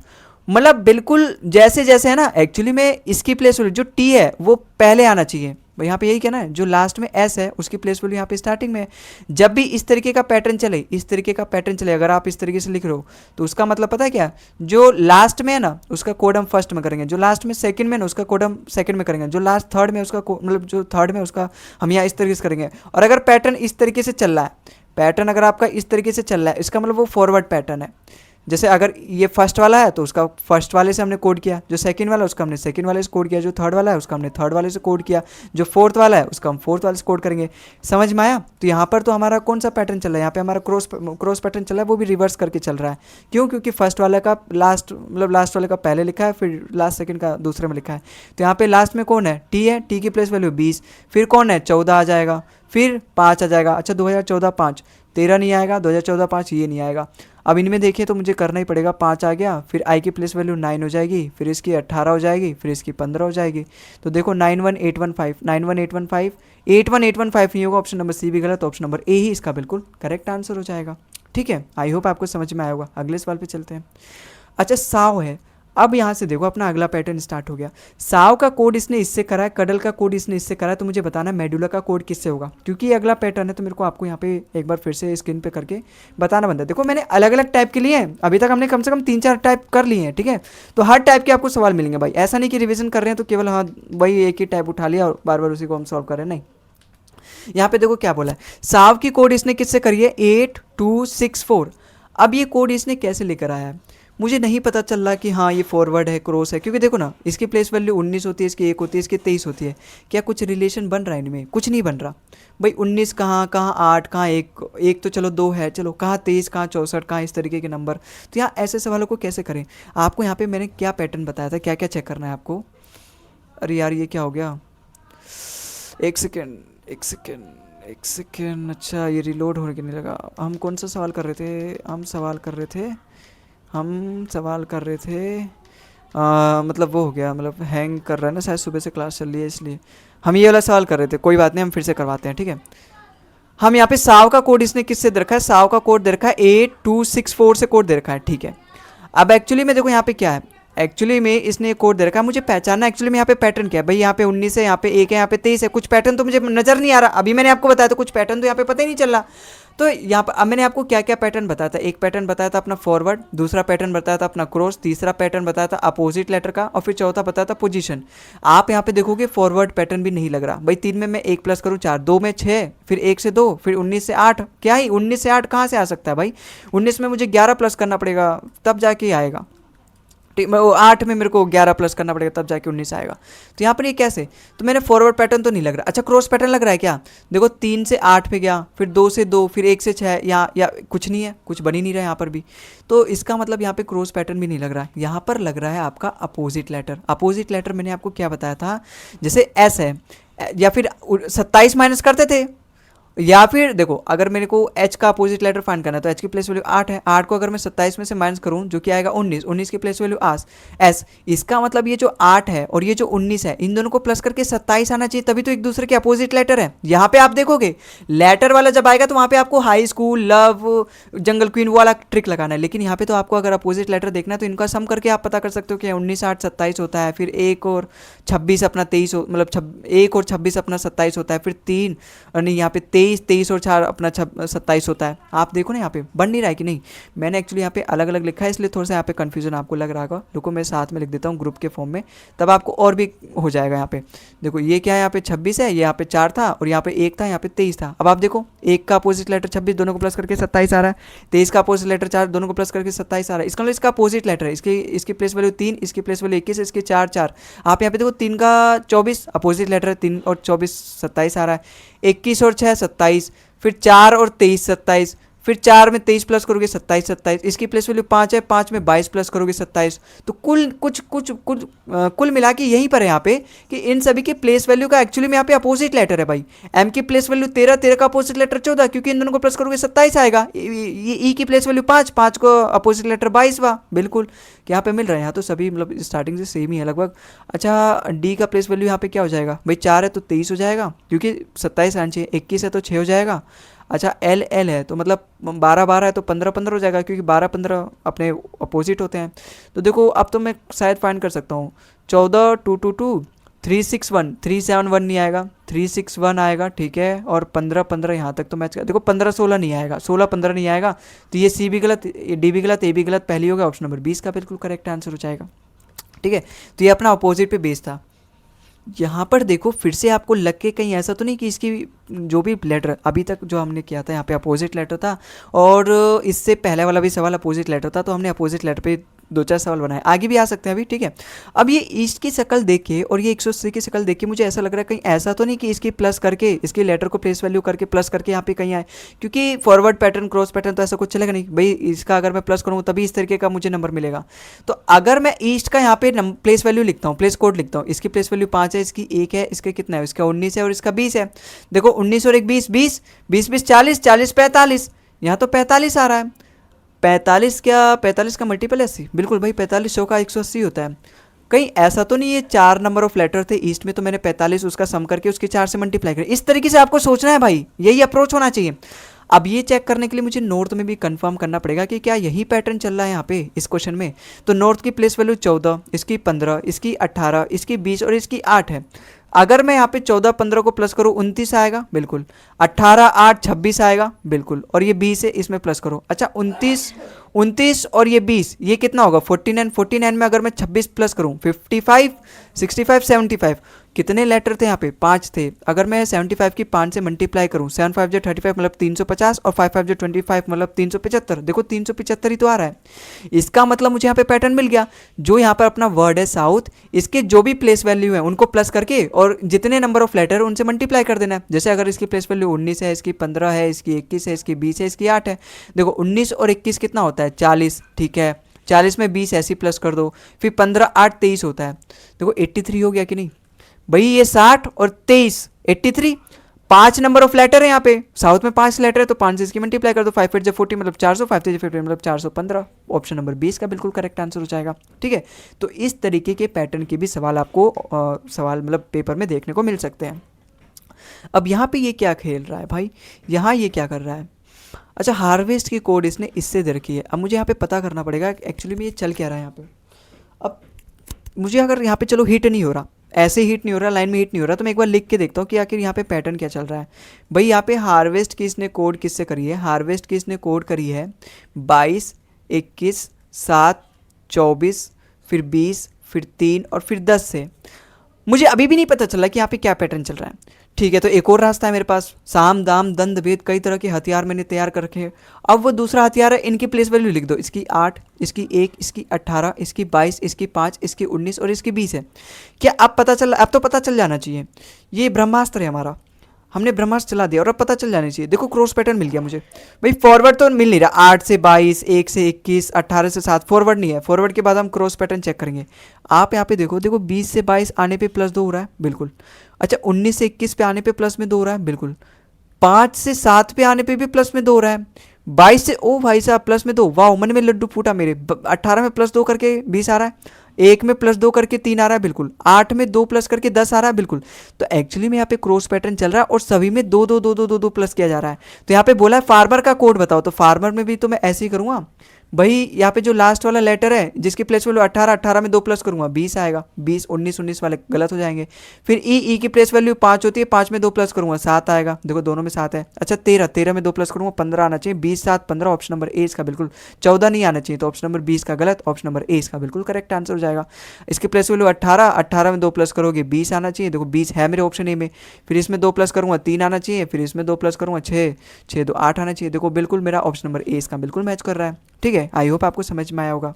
[SPEAKER 1] मतलब बिल्कुल जैसे जैसे है ना, एक्चुअली में इसकी प्लेस वैल्यू जो टी है वो पहले आना चाहिए। भाई यहाँ पे यही कहना है, जो लास्ट में एस है उसकी प्लेस वैल्यू यहाँ पे स्टार्टिंग में है। जब भी इस तरीके का पैटर्न चले, इस तरीके का पैटर्न चले, अगर आप इस तरीके से लिख रहे हो, तो उसका मतलब पता है क्या? जो लास्ट में है ना उसका कोड हम फर्स्ट में करेंगे, जो लास्ट में सेकंड में ना उसका कोड हम सेकंड में करेंगे, जो लास्ट थर्ड में उसका मतलब जो थर्ड में उसका हम यहाँ इस तरीके से करेंगे। और अगर पैटर्न इस तरीके से चल रहा है, पैटर्न अगर आपका इस तरीके से चल रहा है, इसका मतलब वो फॉरवर्ड पैटर्न है। जैसे अगर ये फर्स्ट वाला है तो उसका फर्स्ट वाले से हमने कोड किया, जो सेकंड वाला है उसका हमने सेकंड वाले से कोड किया, जो थर्ड वाला है उसका हमने थर्ड वाले से कोड किया, जो फोर्थ वाला है उसका हम फोर्थ वाले से कोड करेंगे। समझ में आया? तो यहाँ पर तो हमारा कौन सा पैटर्न चल रहा है? यहाँ पे हमारा क्रॉस पैटर्न चल रहा है, वो भी रिवर्स करके चल रहा है। क्यों? क्योंकि फर्स्ट वाले का लास्ट, मतलब लास्ट वाले का पहले लिखा है, फिर लास्ट सेकंड का दूसरे में लिखा है। तो यहाँ पे लास्ट में कौन है? टी है, टी की प्लेस वैल्यू 20, फिर कौन है? 14 आ जाएगा, फिर 5 आ जाएगा। अच्छा 2014 5, 13 नहीं आएगा, 2014 5 ये नहीं आएगा। अब इनमें देखिए तो मुझे करना ही पड़ेगा। 5 आ गया, फिर आई की प्लेस वैल्यू 9 हो जाएगी, फिर इसकी 18 हो जाएगी, फिर इसकी 15 हो जाएगी। तो देखो 91815, 91815, 81815 नहीं होगा, ऑप्शन नंबर सी भी गलत, ऑप्शन नंबर ए ही इसका बिल्कुल करेक्ट आंसर हो जाएगा। ठीक है, आई होप आपको समझ में आया होगा। अगले सवाल पे चलते हैं। अच्छा साव है। अब यहाँ से देखो अपना अगला पैटर्न स्टार्ट हो गया। साव का कोड इसने इससे करा है, कडल का कोड इसने इससे करा है, तो मुझे बताना है मेडुला का कोड किससे होगा। क्योंकि ये अगला पैटर्न है तो मेरे को आपको यहाँ पे एक बार फिर से स्क्रीन पे करके बताना बनता है। देखो मैंने अलग अलग टाइप के लिए हैं, अभी तक हमने कम से कम 3-4 टाइप कर लिए हैं, ठीक है। तो हर टाइप के आपको सवाल मिलेंगे भाई, ऐसा नहीं कि रिविजन कर रहे हैं तो केवल हाँ वही एक ही टाइप उठा लिया और बार बार उसी को हम सॉल्व कर रहे हैं, नहीं। यहाँ पे देखो क्या बोला है, साव की कोड इसने किससे करी है? 8264। अब ये कोड इसने कैसे लेकर आया है? मुझे नहीं पता चल रहा कि हाँ ये फॉरवर्ड है क्रॉस है, क्योंकि देखो ना इसकी प्लेस वैल्यू 19 होती है, इसकी 1 होती है, इसकी 23 होती है। क्या कुछ रिलेशन बन रहा है इनमें? कुछ नहीं बन रहा भाई। 19 कहाँ, कहाँ 8, कहाँ 1, 1 तो चलो 2 है, चलो कहाँ 23, कहाँ 64, कहाँ इस तरीके के नंबर। तो यहाँ ऐसे सवालों को कैसे करें? आपको यहाँ पे मैंने क्या पैटर्न बताया था, क्या क्या चेक करना है आपको। अरे यार ये क्या हो गया, एक सेकेंड एक सेकेंड एक सेकेंड। अच्छा ये रिलोड होने के नहीं लगा। हम कौन सा सवाल कर रहे थे? हम सवाल कर रहे थे मतलब वो हो गया, मतलब हैंग कर रहा है ना शायद, सुबह से क्लास चल रही है इसलिए। हम ये वाला सवाल कर रहे थे, कोई बात नहीं, हम फिर से करवाते हैं, ठीक है। हम यहाँ पे साव का कोड इसने किससे दे रखा है? साव का कोड दे रखा है 8264 से कोड दे रखा है, ठीक है। अब एक्चुअली में देखो यहाँ पे क्या है, एक्चुअली में इसने कोड दे रखा है, मुझे पहचानना एक्चुअली में यहाँ पे पैटर्न क्या है भाई। यहाँ पे 19 है, यहाँ पे 1 है, यहाँ पे 23 है, कुछ पैटर्न तो मुझे नजर नहीं आ रहा। अभी मैंने आपको बताया तो कुछ पैटर्न तो यहाँ पे पता ही नहीं चल रहा। तो यहाँ पर अब मैंने आपको क्या क्या पैटर्न बताया था। एक पैटर्न बताया था अपना फॉरवर्ड, दूसरा पैटर्न बताया था अपना क्रॉस, तीसरा पैटर्न बताया था अपोजिट लेटर का, और फिर चौथा बताया था पोजीशन। आप यहाँ पे देखोगे फॉरवर्ड पैटर्न भी नहीं लग रहा भाई। 3 में मैं 1 प्लस करूँ 4, 2 में 6, फिर 1 से 2, फिर 19 से 8। क्या ही 19 से 8 कहाँ से आ सकता है भाई? 19 में मुझे 11 प्लस करना पड़ेगा तब जाके आएगा, ठीक। मैं वो 8 में मेरे को 11 प्लस करना पड़ेगा तब जाके 19 आएगा। तो यहाँ पर ये कैसे? तो मैंने फॉरवर्ड पैटर्न तो नहीं लग रहा। अच्छा क्रॉस पैटर्न लग रहा है क्या? देखो 3 से 8 पे गया, फिर 2 से 2, फिर 1 से 6, या कुछ नहीं है, कुछ बन ही नहीं रहा है यहाँ पर भी। तो इसका मतलब यहाँ पे क्रॉस पैटर्न भी नहीं लग रहा है। यहाँ पर लग रहा है आपका अपोजिट लेटर। अपोजिट लेटर मैंने आपको क्या बताया था, जैसे एस है, या फिर 27 माइनस करते थे, या फिर देखो अगर मेरे को h का अपोजिट लेटर फाइंड करना है तो h की प्लेस वैल्यू 8 है। 8 को अगर मैं 27 में से माइनस करूं जो कि आएगा 19, 19 की प्लेस वैल्यू s। इसका मतलब ये जो 8 है और ये जो 19 है, इन दोनों को प्लस करके 27 आना चाहिए, तभी तो एक दूसरे के अपोजिट लेटर है। यहाँ पे आप देखोगे लेटर वाला जब आएगा तो वहाँ पे आपको हाई स्कूल, लव, जंगल क्वीन वाला ट्रिक लगाना है। लेकिन यहाँ पे तो आपको अगर अपोजिट लेटर देखना है तो इनका सम करके आप पता कर सकते हो कि 19 8 27 होता है, फिर 1 और 26 अपना 23 मतलब 1 और 26 अपना 27 होता है, फिर 3 और नहीं यहाँ पे 23 और 4 अपना 27 होता है। आप देखो ना यहाँ पे बन नहीं रहा है कि नहीं। मैंने एक्चुअली यहाँ पे अलग अलग लिखा है इसलिए थोड़ा सा यहाँ पे कन्फ्यूजन आपको लग रहा होगा। रुको मैं साथ में लिख देता हूँ ग्रुप के फॉर्म में, तब आपको और भी हो जाएगा। यहाँ पे देखो ये क्या है, यहाँ पे 26 है, ये यहाँ पे 4 था, और यहाँ पे 1 था, यहाँ पे 23 था। अब आप देखो 1 का अपोजिट लेटर 26, दोनों को प्लस करके 27 आ रहा है। 23 का अपोजिट लेटर 4, दोनों को प्लस करके 27 आ रहा है। इसका मतलब इसका अपोजिट लेटर है, इसकी प्लेस वैल्यू 3, इसकी प्लेस वैल्यू 21, इसकी 4 4। आप यहाँ पे देखो 3 का 24 अपोजिट लेटर है, 3 और 24 27 आ रहा है। 21 और 6 27, फिर 4 और 23 27, फिर 4 में 23 प्लस करोगे 27 27। इसकी प्लेस वैल्यू 5 है, 5 में 22 प्लस करोगे 27। तो कुल मिला के यहीं पर है यहाँ पे कि इन सभी के प्लेस वैल्यू का एक्चुअली में यहाँ पे अपोजिट लेटर है भाई। एम की प्लेस वैल्यू 13, 13 का अपोजिट लेटर 14, क्योंकि इन दोनों को प्लस करोगे 27 आएगा। ये ई की प्लेस वैल्यू 5, 5 को अपोजिट लेटर 22 हुआ, बिल्कुल यहाँ पे मिल रहा है। यहाँ तो सभी मतलब स्टार्टिंग से सेम ही है लगभग। अच्छा डी का प्लेस वैल्यू यहाँ पे क्या हो जाएगा भाई? 4 है तो 23 हो जाएगा, क्योंकि 27 आना चाहिए। 21 है तो 6 हो जाएगा। अच्छा एल एल है तो मतलब 12 12 है तो 15 15 हो जाएगा, क्योंकि 12 15 अपने अपोजिट होते हैं। तो देखो अब तो मैं शायद फाइंड कर सकता हूँ। 14 2 2 2 361 371 नहीं आएगा, 361 आएगा, ठीक है। और 15 15 यहाँ तक तो मैच, देखो 15 16 नहीं आएगा, 16 15 नहीं आएगा। तो ये सी भी गलत, डी भी गलत, ए भी गलत, पहली होगा। ऑप्शन नंबर 20 का बिल्कुल करेक्ट आंसर हो जाएगा, ठीक है। तो ये अपना अपोजिट पे बेस था। यहाँ पर देखो फिर से आपको लग के कहीं ऐसा तो नहीं कि इसकी जो भी लेटर अभी तक जो हमने किया था यहाँ पे अपोजिट लेटर था, और इससे पहले वाला भी सवाल अपोजिट लेटर था, तो हमने अपोजिट लेटर पे 2 4 सवाल बनाए। आगे भी आ सकते हैं अभी, ठीक है। अब ये ईस्ट की शक्ल देख के और ये 180 की शक्ल देख के मुझे ऐसा लग रहा है कहीं ऐसा तो नहीं कि इसकी प्लस करके, इसकी लेटर को प्लेस वैल्यू करके प्लस करके यहाँ पे कहीं आए, क्योंकि फॉरवर्ड पैटर्न क्रॉस पैटर्न तो ऐसा कुछ चलेगा नहीं भाई। इसका अगर मैं प्लस करूँ तभी इस तरीके का मुझे नंबर मिलेगा। तो अगर मैं ईस्ट का यहाँ पे प्लेस वैल्यू लिखता हूँ, प्लेस कोड लिखता हूँ, इसकी प्लेस वैल्यू 5 है, इसकी 1 है, इसका कितना है, इसका 19 है और इसका 20 है। देखो 19 और 1 20 20 20 20 40 40 45, यहाँ तो 45 आ रहा है। 45 क्या, 45 का मल्टीपल 80, बिल्कुल भाई 45 100 का 180 होता है। कहीं ऐसा तो नहीं ये 4 नंबर ऑफ लेटर थे ईस्ट में, तो मैंने 45 उसका सम करके उसके 4 से मल्टीप्लाई कर, इस तरीके से आपको सोचना है भाई, यही अप्रोच होना चाहिए। अब ये चेक करने के लिए मुझे नॉर्थ में भी कंफर्म करना पड़ेगा कि क्या यही पैटर्न चल रहा है यहाँ पे इस क्वेश्चन में। तो नॉर्थ की प्लेस वैल्यू 14, इसकी 15, इसकी 18, इसकी 20 और इसकी 8 है। अगर मैं यहाँ पे 14 15 को प्लस करूँ 29 आएगा, बिल्कुल। 18 8 26 आएगा, बिल्कुल। और ये 20 है, इसमें प्लस करो। अच्छा 29 और ये 20, ये कितना होगा 49। 49 में अगर मैं 26 प्लस करूँ 55, 65 75 कितने लेटर थे यहाँ पे 5 थे। अगर मैं 75 की 5 से मल्टीप्लाई करूँ 7 5 जो 35 मतलब 350 और 5 5 जो 25 मतलब 375। देखो 375 ही तो आ रहा है। इसका मतलब मुझे यहाँ पे पैटर्न मिल गया। जो यहाँ पर अपना वर्ड है साउथ, इसके जो भी प्लेस वैल्यू है उनको प्लस करके और जितने नंबर ऑफ लेटर है उनसे मल्टीप्लाई कर देना है। जैसे अगर इसकी प्लेस वैल्यू 19 है, इसकी 15 है, इसकी 21 है, इसकी 20 है, इसकी 8 है। देखो 19 और 21 कितना होता है 40, ठीक है। 40 में 20 ऐसी प्लस कर दो, फिर 15 8 23 होता है। देखो 83 हो गया कि नहीं भाई, ये 60 और 23 83। 5 नंबर ऑफ लेटर है यहाँ पे, साउथ में 5 लेटर है तो 5 से इसकी मल्टीप्लाई कर दो। 5 8 40 मतलब 400, 5 3 50 मतलब 415। ऑप्शन नंबर 20 का बिल्कुल करेक्ट आंसर हो जाएगा। ठीक है, तो इस तरीके के पैटर्न के भी सवाल आपको सवाल मतलब पेपर में देखने को मिल सकते हैं। अब यहाँ पे ये क्या खेल रहा है भाई, यहाँ ये क्या कर रहा है। अच्छा, हार्वेस्ट की कोड इसने इससे दे रखी है। अब मुझे यहाँ पे पता करना पड़ेगा एक्चुअली में ये चल क्या रहा है यहाँ पे। अब मुझे अगर यहाँ पे चलो हिट नहीं हो रहा, ऐसे हिट नहीं हो रहा, लाइन में हिट नहीं हो रहा, तो मैं एक बार लिख के देखता हूँ कि आखिर यहाँ पे पैटर्न क्या चल रहा है। भाई यहाँ पे हार्वेस्ट की इसने कोड किससे करी है, हार्वेस्ट की इसने कोड करी है 22 21 7 24 फिर 20 फिर 3 और फिर 10 से। मुझे अभी भी नहीं पता चला कि यहाँ पे क्या पैटर्न चल रहा है। ठीक है, तो एक और रास्ता है मेरे पास, साम दाम दंड भेद, कई तरह के हथियार मैंने तैयार कर रखे हैं। अब वो दूसरा हथियार है, इनकी प्लेस वैल्यू लिख दो। इसकी 8, इसकी 1, इसकी 18, इसकी 22, इसकी 5, इसकी 19 और इसकी 20 है। क्या अब पता चल, अब तो पता चल जाना चाहिए। ये ब्रह्मास्त्र है हमारा, हमने ब्रह्मास्त्र चला दिया और अब पता चल जाना चाहिए। देखो क्रॉस पैटर्न मिल गया मुझे। भाई फॉरवर्ड तो मिल नहीं रहा, 8 से 22, 1 से 21, 18 से 7, फॉरवर्ड नहीं है। फॉरवर्ड के बाद हम क्रॉस पैटर्न चेक करेंगे। आप यहाँ पे देखो, देखो 20 से 22 आने पे +2 हो रहा है, बिल्कुल। अच्छा 19 से 21 पे आने पे प्लस में 2 हो रहा है, बिल्कुल। 5 से 7 पे आने पे भी प्लस में 2 हो रहा है। 22 से, ओ भाई साहब प्लस में 2, वाह मन में लड्डू फूटा मेरे। 18 में +2 करके 20 आ रहा है, 1 में +2 करके 3 आ रहा है, बिल्कुल। 8 में 2 प्लस करके 10 आ रहा है, बिल्कुल। तो एक्चुअली में यहाँ पे क्रॉस पैटर्न चल रहा है और सभी में 2 2 2 2 2 2 प्लस किया जा रहा है। तो यहाँ पे बोला है फार्मर का कोड बताओ, तो फार्मर में भी तो मैं ऐसे ही करूँगा भाई। यहाँ पे जो लास्ट वाला लेटर है जिसकी प्लेस वैल्यू 18, 18 में 2 प्लस करूंगा 20 आएगा। 20 19 19 वाले गलत हो जाएंगे। फिर ई की प्लेस वैल्यू 5 होती है, 5 में 2 प्लस करूंगा 7 आएगा। देखो दोनों में 7 है। अच्छा 13, 13 में 2 प्लस करूंगा 15 आना चाहिए। 20 7 15, ऑप्शन नंबर ए इसका बिल्कुल। 14 नहीं आना चाहिए, तो ऑप्शन नंबर 20 का गलत, ऑप्शन नंबर ए इसका बिल्कुल करेक्ट आंसर हो जाएगा। इसकी प्लेस वैल्यू 18, 18 में 2 प्लस करोगे 20 आना चाहिए। देखो 20 है मेरे ऑप्शन ए में। फिर इसमें 2 प्लस करूंगा 3 आना चाहिए। फिर इसमें 2 प्लस करूंगा 6, 6 2 8 आना चाहिए। देखो बिल्कुल मेरा ऑप्शन नंबर ए इसका बिल्कुल मैच कर रहा है। ठीक है, आई होप आपको समझ में आया होगा।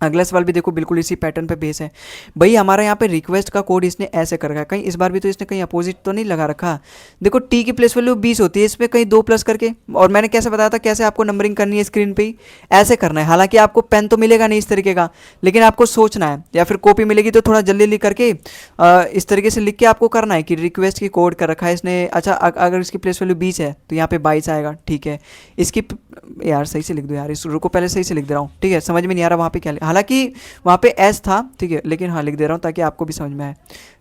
[SPEAKER 1] अगला सवाल भी देखो बिल्कुल इसी पैटर्न पे बेस है। भाई हमारा यहाँ पे रिक्वेस्ट का कोड इसने ऐसे कर रखा है, कहीं इस बार भी तो इसने कहीं अपोजिट तो नहीं लगा रखा। देखो टी की प्लेस वैल्यू 20 होती है, इसमें कहीं 2 प्लस करके, और मैंने कैसे बताया था कैसे आपको नंबरिंग करनी है स्क्रीन पे ही ऐसे करना है। हालांकि आपको पेन तो मिलेगा नहीं इस तरीके का, लेकिन आपको सोचना है, या फिर कॉपी मिलेगी तो थोड़ा जल्दी लिख करके इस तरीके से लिख के आपको करना है कि रिक्वेस्ट की कोड कर रखा है इसने। अच्छा अगर इसकी प्लेस वैल्यू 20 है तो यहाँ पे 22 आएगा। ठीक है, इसकी यार सही से लिख दो यार, इस रुको पहले सही से लिख दे रहा हूँ। ठीक है, समझ में नहीं आ रहा वहाँ पे क्या, हालांकि वहाँ पे एस था, ठीक है, लेकिन हाँ लिख दे रहा हूँ ताकि आपको भी समझ में आए।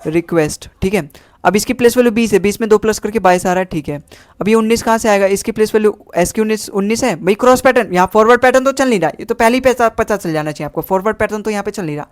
[SPEAKER 1] रिक्वेस्ट, ठीक है। अब इसकी प्लेस वैल्यू 20 है, 20 में 2 प्लस करके 22 आ रहा है। ठीक है, अब ये 19 कहाँ से आएगा, इसकी प्लेस वैल्यू एस की 19 है। भाई क्रॉस पैटर्न, यहाँ फॉरवर्ड पैटर्न तो चल नहीं रहा, ये तो पहले ही पता चल जाना चाहिए आपको। फॉरवर्ड पैटर्न तो यहाँ पे चल नहीं रहा,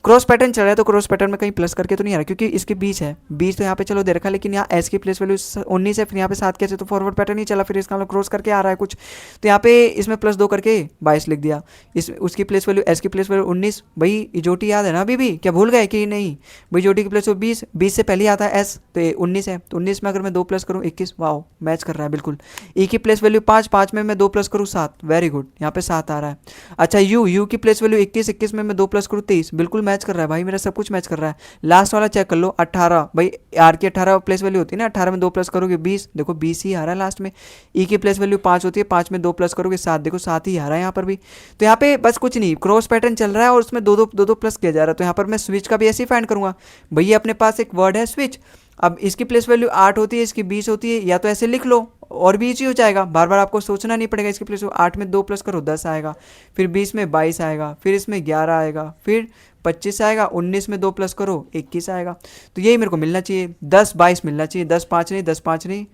[SPEAKER 1] क्रॉस पैटर्न चल रहा है। तो क्रॉस पैटर्न में कहीं प्लस करके तो नहीं आ रहा, क्योंकि इसके 20 है। 20 तो यहाँ पे चलो दे रखा, लेकिन यहाँ एस की प्लेस वैल्यू 19 है, फिर यहाँ पे 7 कैसे, तो फॉरवर्ड पैटर्न ही चला, फिर इसका मतलब क्रॉस करके आ रहा है कुछ। तो यहाँ पे इसमें +2 करके 22 लिख दिया। इस उसकी प्लेस वैल्यू एस की प्लेस वैल्यू 19। भाई इजोटी याद है ना अभी भी, क्या भूल गए कि नहीं। भाई इजोटी की प्लेस वैल्यू 20, 20 से पहले आता है एस, तो 19 है। तो 19 में अगर मैं 2 प्लस करूँ 21, वाओ मैच कर रहा है बिल्कुल। ई की प्लेस वैल्यू 5, 5 में मैं 2 प्लस करूँ 7, वेरी गुड, यहाँ पे 7 आ रहा है। अच्छा यू की प्लेस वैल्यू 21, 21 में मैं 2 प्लस करूँ 23, बिल्कुल मैच कर रहा है भाई, मेरा सब कुछ मैच कर रहा है। लास्ट वाला चेक कर लो 18, भाई आर की 18 प्लेस वैल्यू होती है ना, 18 में 2 प्लस करोगे 20, देखो 20 ही आ रहा है लास्ट में। ई की प्लेस वैल्यू 5 होती है, 5 में 2 प्लस करोगे 7, देखो 7 ही आ रहा है यहाँ पर भी। तो यहाँ पे बस कुछ नहीं, क्रॉस पैटर्न चल रहा है और उसमें दो प्लस किया जा रहा है। तो यहाँ पर मैं स्विच का भी ऐसे ही फाइंड करूंगा। भैया अपने पास एक वर्ड है स्विच, अब इसकी प्लेस वैल्यू 8 होती है, इसकी 20 होती है, या तो ऐसे लिख लो और भी इजी हो जाएगा, बार बार आपको सोचना नहीं पड़ेगा। इसकी प्लेस 8 में 2 प्लस करो 10 आएगा, फिर 20 में 22 आएगा, फिर इसमें 11 आएगा, फिर 25 आएगा, 19 में 2 प्लस करो 21 आएगा। तो यही मेरे को मिलना चाहिए, 10 22 मिलना चाहिए, 10 5 नहीं, 10 5 नहीं,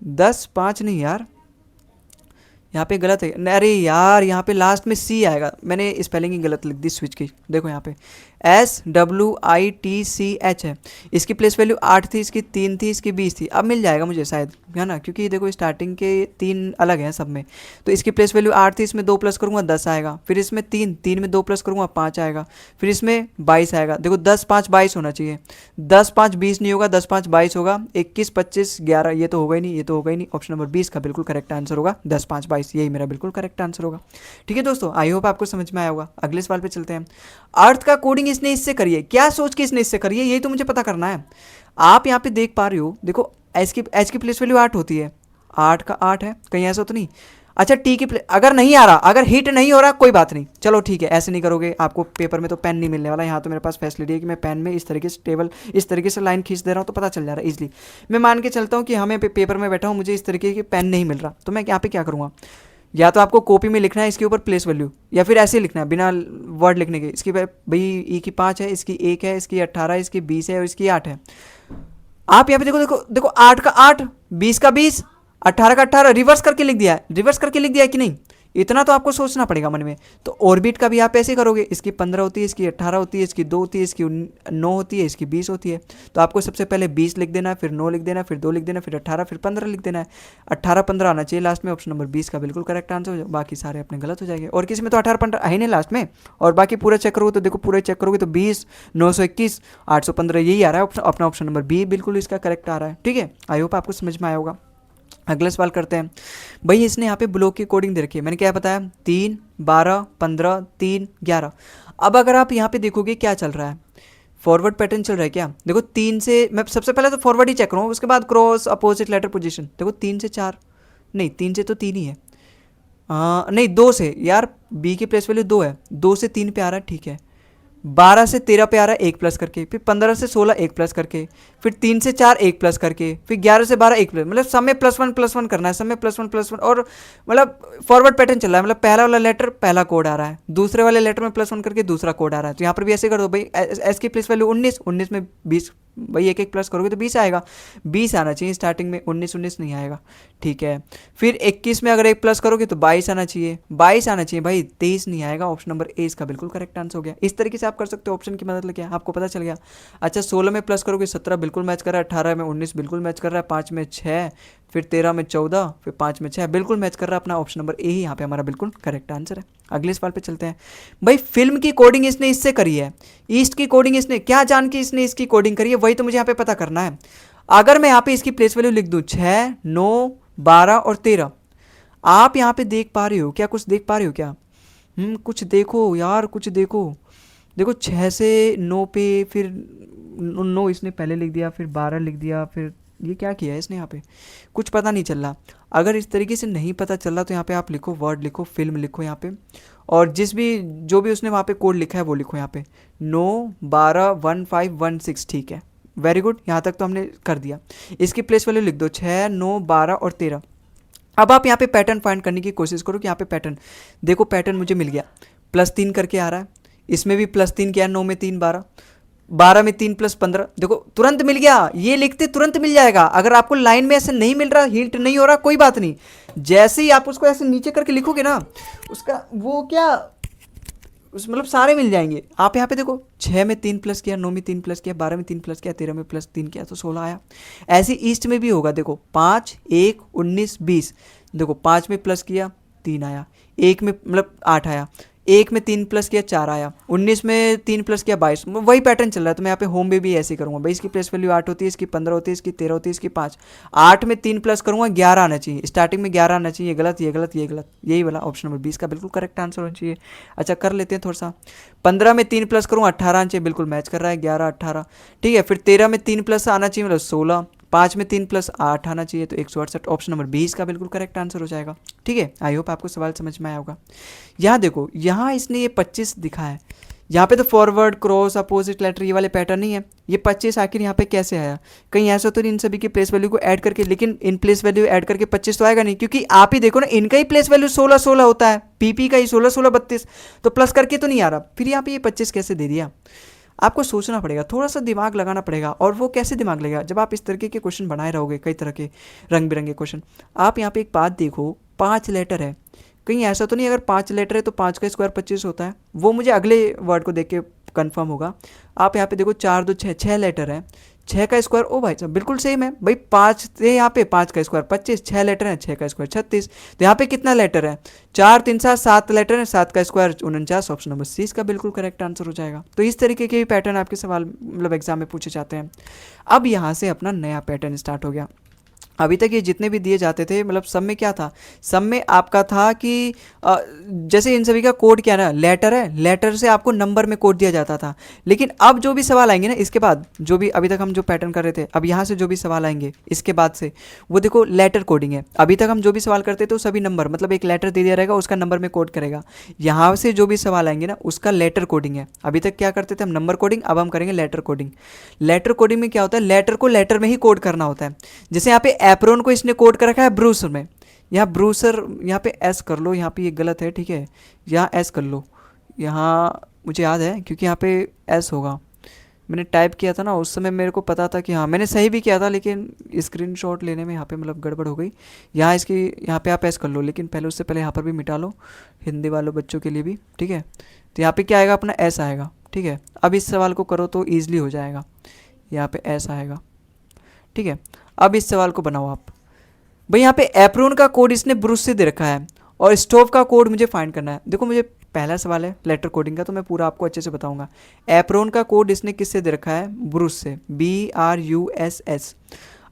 [SPEAKER 1] 10 5 नहीं यार, यहाँ पे गलत है। अरे यार यहाँ पे लास्ट में सी आएगा, मैंने स्पेलिंग ही गलत लिख दी स्विच की। देखो यहाँ पे SWITCH है। इसकी प्लेस वैल्यू 8 थी, इसकी 3 थी, इसकी 20 थी। अब मिल जाएगा मुझे शायद, है ना, क्योंकि देखो स्टार्टिंग के 3 अलग हैं सब में। तो इसकी प्लेस वैल्यू 8 थी, इसमें 2 प्लस करूँगा 10 आएगा। फिर इसमें 3 में 2 प्लस करूँगा 5 आएगा। फिर इसमें 22 आएगा। देखो 10 5 22 होना चाहिए। 10 5 20 नहीं होगा, 10 5 22 होगा। 21 25 11 ये तो होगा ही नहीं, ये तो होगा ही नहीं। ऑप्शन नंबर 20 का बिल्कुल करेक्ट आंसर होगा 10 5 22, यही मेरा बिल्कुल करेक्ट आंसर होगा। ठीक है दोस्तों, आई होप आपको समझ में आया होगा। अगले सवाल पे चलते हैं। अर्थ का कोडिंग इसने इससे करी है, क्या सोच के इसने इससे करी है, यही तो मुझे पता करना है। आप यहाँ पे देख पा रहे हो, देखो एच की प्लेस वैल्यू 8 होती है, 8 का 8 है, कहीं ऐसा तो नहीं। अच्छा टी की अगर नहीं आ रहा, अगर हिट नहीं हो रहा कोई बात नहीं, चलो ठीक है, ऐसे नहीं करोगे, आपको पेपर में तो पेन नहीं मिलने वाला। यहाँ तो मेरे पास फैसिलिटी है कि मैं पेन में इस तरीके से टेबल इस तरीके से लाइन खींच दे रहा हूँ, तो पता चल जा रहा है इजीली। मैं मान के चलता हूँ कि हमें पेपर में बैठा हूँ, मुझे इस तरीके की पेन नहीं मिल रहा, तो मैं यहाँ पे क्या करूँगा, या तो आपको कॉपी में लिखना है इसके ऊपर प्लेस वैल्यू, या फिर ऐसे ही लिखना है बिना वर्ड लिखने के। इसकी भाई ई की 5 है, इसकी 1 है, इसकी 18 है, इसकी 20 है और इसकी 8 है। आप यहाँ पे देखो देखो देखो, 8 का 8, 20 का 20, 18 का 18, रिवर्स करके लिख दिया है, रिवर्स करके लिख दिया है कि नहीं, इतना तो आपको सोचना पड़ेगा मन में। तो ऑर्बिट का भी आप ऐसे करोगे, इसकी 15 होती है, इसकी 18 होती है, इसकी 2 होती है, इसकी 9 होती है, इसकी 20 होती है। तो आपको सबसे पहले 20 लिख देना है, फिर 9 लिख देना है, फिर 2 लिख देना है, फिर 18, फिर 15 लिख देना है। 18 15 आना चाहिए लास्ट में। ऑप्शन नंबर 20 का बिल्कुल करेक्ट आंसर हो जाए, बाकी सारे अपने गलत हो जाएंगे। और किसी में तो 18 15 है नहीं लास्ट में, और बाकी पूरा चेक करोगे तो देखो, पूरा चेक करोगे तो 20 921 815 यही आ रहा है। अपना ऑप्शन नंबर बी बिल्कुल इसका करेक्ट आ रहा है। ठीक है, आई होप आपको समझ में आया होगा। अगला सवाल करते हैं। भाई इसने यहाँ पे ब्लॉक की कोडिंग दे रखी है, मैंने क्या बताया, 3 12 15 3 11। अब अगर आप यहाँ पे देखोगे क्या चल रहा है, फॉरवर्ड पैटर्न चल रहा है क्या। देखो 3 से, मैं सबसे पहले तो फॉरवर्ड ही चेक करूँ, उसके बाद क्रॉस अपोजिट लेटर पोजीशन। देखो 3 से 4 नहीं, 3 से तो 3 ही है, नहीं 2 से, यार बी की प्लेस वैल्यू 2 है, 2 से 3 पे आ रहा है, ठीक है। 12 से 13 पे आ रहा है 1 प्लस करके, फिर 15 से 16 1 प्लस करके, फिर 3 से 4 1 प्लस करके, फिर 11 से 12 1 प्लस, मतलब सब में प्लस वन करना है, सब में प्लस वन। और मतलब फॉरवर्ड पैटर्न चल रहा है, मतलब पहला वाला लेटर पहला कोड आ रहा है, दूसरे वाले लेटर में +1 करके दूसरा कोड आ रहा है। तो यहाँ पर भी ऐसे कर दो भाई, एस की प्लेस वैल्यू 19, 19 में 20, भाई एक एक प्लस करोगे तो 20 आएगा, 20 आना चाहिए स्टार्टिंग में, 19 नहीं आएगा, ठीक है। फिर 21 में अगर एक प्लस करोगे तो 22 आना चाहिए, 22 आना चाहिए भाई, 23 नहीं आएगा। ऑप्शन नंबर ए इसका बिल्कुल करेक्ट आंसर हो गया। इस तरीके से आप कर सकते हो, ऑप्शन की मदद लेके, आपको पता चल गया। अच्छा 16 में प्लस करोगे 17 बिल्कुल मैच कर रहा है, 18 में 19 बिल्कुल मैच कर रहा है, 5 में 6, फिर 13 में 14, फिर 5 में 6 बिल्कुल मैच कर रहा है। अपना ऑप्शन नंबर ए ही यहाँ पे हमारा बिल्कुल करेक्ट आंसर है। अगले सवाल पे चलते हैं। भाई फिल्म की कोडिंग इसने इससे करी है, ईस्ट की कोडिंग इसने क्या जान के इसने इसकी कोडिंग करी है, वही तो मुझे यहाँ पे पता करना है। अगर मैं यहाँ पे इसकी प्लेस वैल्यू लिख दूँ 6 9 12 और 13, आप यहाँ पे देख पा रहे हो क्या, कुछ देख पा रहे हो क्या, कुछ देखो यार, कुछ देखो। देखो 6 से 9 पे, फिर 9 इसने पहले लिख दिया, फिर 12 लिख दिया, फिर ये क्या किया है इसने यहाँ पे, कुछ पता नहीं चल रहा। अगर इस तरीके से नहीं पता चल रहा तो यहाँ पे आप लिखो, वर्ड लिखो, फिल्म लिखो यहाँ पे, और जो भी उसने वहाँ पे कोड लिखा है वो लिखो यहाँ पे, 9 12 1 5 1 6, ठीक है, वेरी गुड। यहाँ तक तो हमने कर दिया। इसकी प्लेस वैल्यू लिख दो 6 9 12 और 13। अब आप यहाँ पे पैटर्न फाइंड करने की कोशिश करो कि यहाँ पे पैटर्न देखो, पैटर्न मुझे मिल गया, +3 करके आ रहा है, इसमें भी +3 किया, 9 में 3 12, 12 में 3 + 15, देखो तुरंत मिल गया, ये लिखते तुरंत मिल जाएगा। अगर आपको लाइन में ऐसे नहीं मिल रहा, हिंट नहीं हो रहा, कोई बात नहीं, जैसे ही आप उसको ऐसे नीचे करके लिखोगे ना, उसका वो क्या उस मतलब सारे मिल जाएंगे। आप यहाँ पे देखो 6 में 3 प्लस किया, 9 में 3 प्लस किया, 12 में 3 प्लस किया, 13 में +3 किया तो 16 आया। ऐसे ईस्ट में भी होगा, देखो 5 1 19 20, देखो 5 में प्लस किया 3 आया, 1 में मतलब 8 आया, 1 में 3 प्लस किया 4 आया, 19 में 3 प्लस किया 22, वही पैटर्न चल रहा है। तो मैं यहाँ पे होम में भी ऐसे ही करूँगा भाई, इसकी प्लेस वैल्यू 8 होती है, इसकी 15 होती है, इसकी 13 होती है, इसकी 5, 8 में 3 प्लस करूँगा 11 आना चाहिए, स्टार्टिंग में 11 आना चाहिए, गलत ये गलत ये गलत, यही वाला ऑप्शन नंबर 20 का बिल्कुल करेक्ट आंसर होना चाहिए। अच्छा कर लेते हैं थोड़ा सा, 15 में 3 प्लस करूँ 18 आना चाहिए, बिल्कुल मैच कर रहा है, 11 18, ठीक है। फिर 13 में 3 प्लस आना चाहिए, मतलब 16, 5 में 3 + 8 आना चाहिए, तो 168, ऑप्शन नंबर 20 का बिल्कुल करेक्ट आंसर हो जाएगा। ठीक है, आई होप आपको सवाल समझ में आया होगा। यहाँ देखो, यहाँ इसने ये 25 दिखा है, यहाँ पे तो फॉरवर्ड क्रॉस अपोजिट लेटर ये वाले पैटर्न नहीं है, ये 25 आखिर यहाँ पे कैसे आया, कहीं ऐसा तो नहीं इन सभी की प्लेस वैल्यू को ऐड करके, लेकिन इन प्लेस वैल्यू ऐड करके 25 तो आएगा नहीं, क्योंकि आप ही देखो ना, इनका ही प्लेस वैल्यू 16 16 होता है, पीपी का ही 16 16 32, तो प्लस करके तो नहीं आ रहा, फिर यहाँ पे ये 25 कैसे दे दिया। आपको सोचना पड़ेगा, थोड़ा सा दिमाग लगाना पड़ेगा। और वो कैसे दिमाग लगेगा, जब आप इस तरीके के क्वेश्चन बनाए रहोगे, कई तरह के रंग बिरंगे क्वेश्चन। आप यहाँ पे एक बात देखो, 5 लेटर है, कहीं ऐसा तो नहीं अगर 5 लेटर है तो 5 का स्क्वायर 25 होता है, वो मुझे अगले वर्ड को देख के कंफर्म होगा। आप यहाँ पे देखो 4 2 6 6 लेटर है, 6 का स्क्वायर, ओ भाई साहब बिल्कुल सेम है भाई, 5 से यहाँ पे 5 का स्क्वायर 25, 6 लेटर है, 6 का स्क्वायर 36। तो यहाँ पे कितना लेटर है, 4 3 7 7 लेटर है, 7 का स्क्वायर 49, ऑप्शन नंबर सी इसका बिल्कुल करेक्ट आंसर हो जाएगा। तो इस तरीके के भी पैटर्न आपके सवाल मतलब एग्जाम में पूछे जाते हैं। अब यहाँ से अपना नया पैटर्न स्टार्ट हो गया। अभी तक ये जितने भी दिए जाते थे मतलब सब में क्या था, सब में आपका था कि जैसे इन सभी का कोड क्या ना, लेटर है, लेटर से आपको नंबर में कोड दिया जाता था। लेकिन अब जो भी सवाल आएंगे ना इसके बाद, जो भी अभी तक हम जो पैटर्न कर रहे थे, अब यहाँ से जो भी सवाल आएंगे इसके बाद से, वो देखो लेटर कोडिंग है। अभी तक हम जो भी सवाल करते थे वो सभी नंबर, मतलब एक लेटर दे दिया रहेगा उसका नंबर में कोड करेगा। यहाँ से जो भी सवाल आएंगे ना उसका लेटर कोडिंग है। अभी तक क्या करते थे हम, नंबर कोडिंग, अब हम करेंगे लेटर कोडिंग। लेटर कोडिंग में क्या होता है, लेटर को लेटर में ही कोड करना होता है। जैसे यहाँ पे एप्रोन को इसने कोड कर रखा है ब्रूसर में, यहाँ ब्रूसर, यहाँ पे एस कर लो, यहाँ पे ये गलत है ठीक है, यहाँ एस कर लो, यहाँ मुझे याद है क्योंकि यहाँ पे एस होगा, मैंने टाइप किया था ना उस समय, मेरे को पता था कि हाँ मैंने सही भी किया था, लेकिन स्क्रीनशॉट लेने में यहाँ पे मतलब गड़बड़ हो गई। यहाँ इसकी यहाँ पे आप एस कर लो, लेकिन पहले उससे पहले यहाँ पर भी मिटा लो हिंदी वालों बच्चों के लिए भी, ठीक है। तो यहाँ पे क्या आएगा, अपना एस आएगा, ठीक है। अब इस सवाल को करो तो ईजिली हो जाएगा, यहाँ पे एस आएगा, ठीक है। अब इस सवाल को बनाओ आप, भाई यहाँ पे एप्रोन का कोड इसने ब्रूस से दे रखा है और स्टोव का कोड मुझे फाइंड करना है। देखो मुझे पहला सवाल है लेटर कोडिंग का, तो मैं पूरा आपको अच्छे से बताऊंगा। एप्रोन का कोड इसने किससे दे रखा है, ब्रूस से, BRUSS।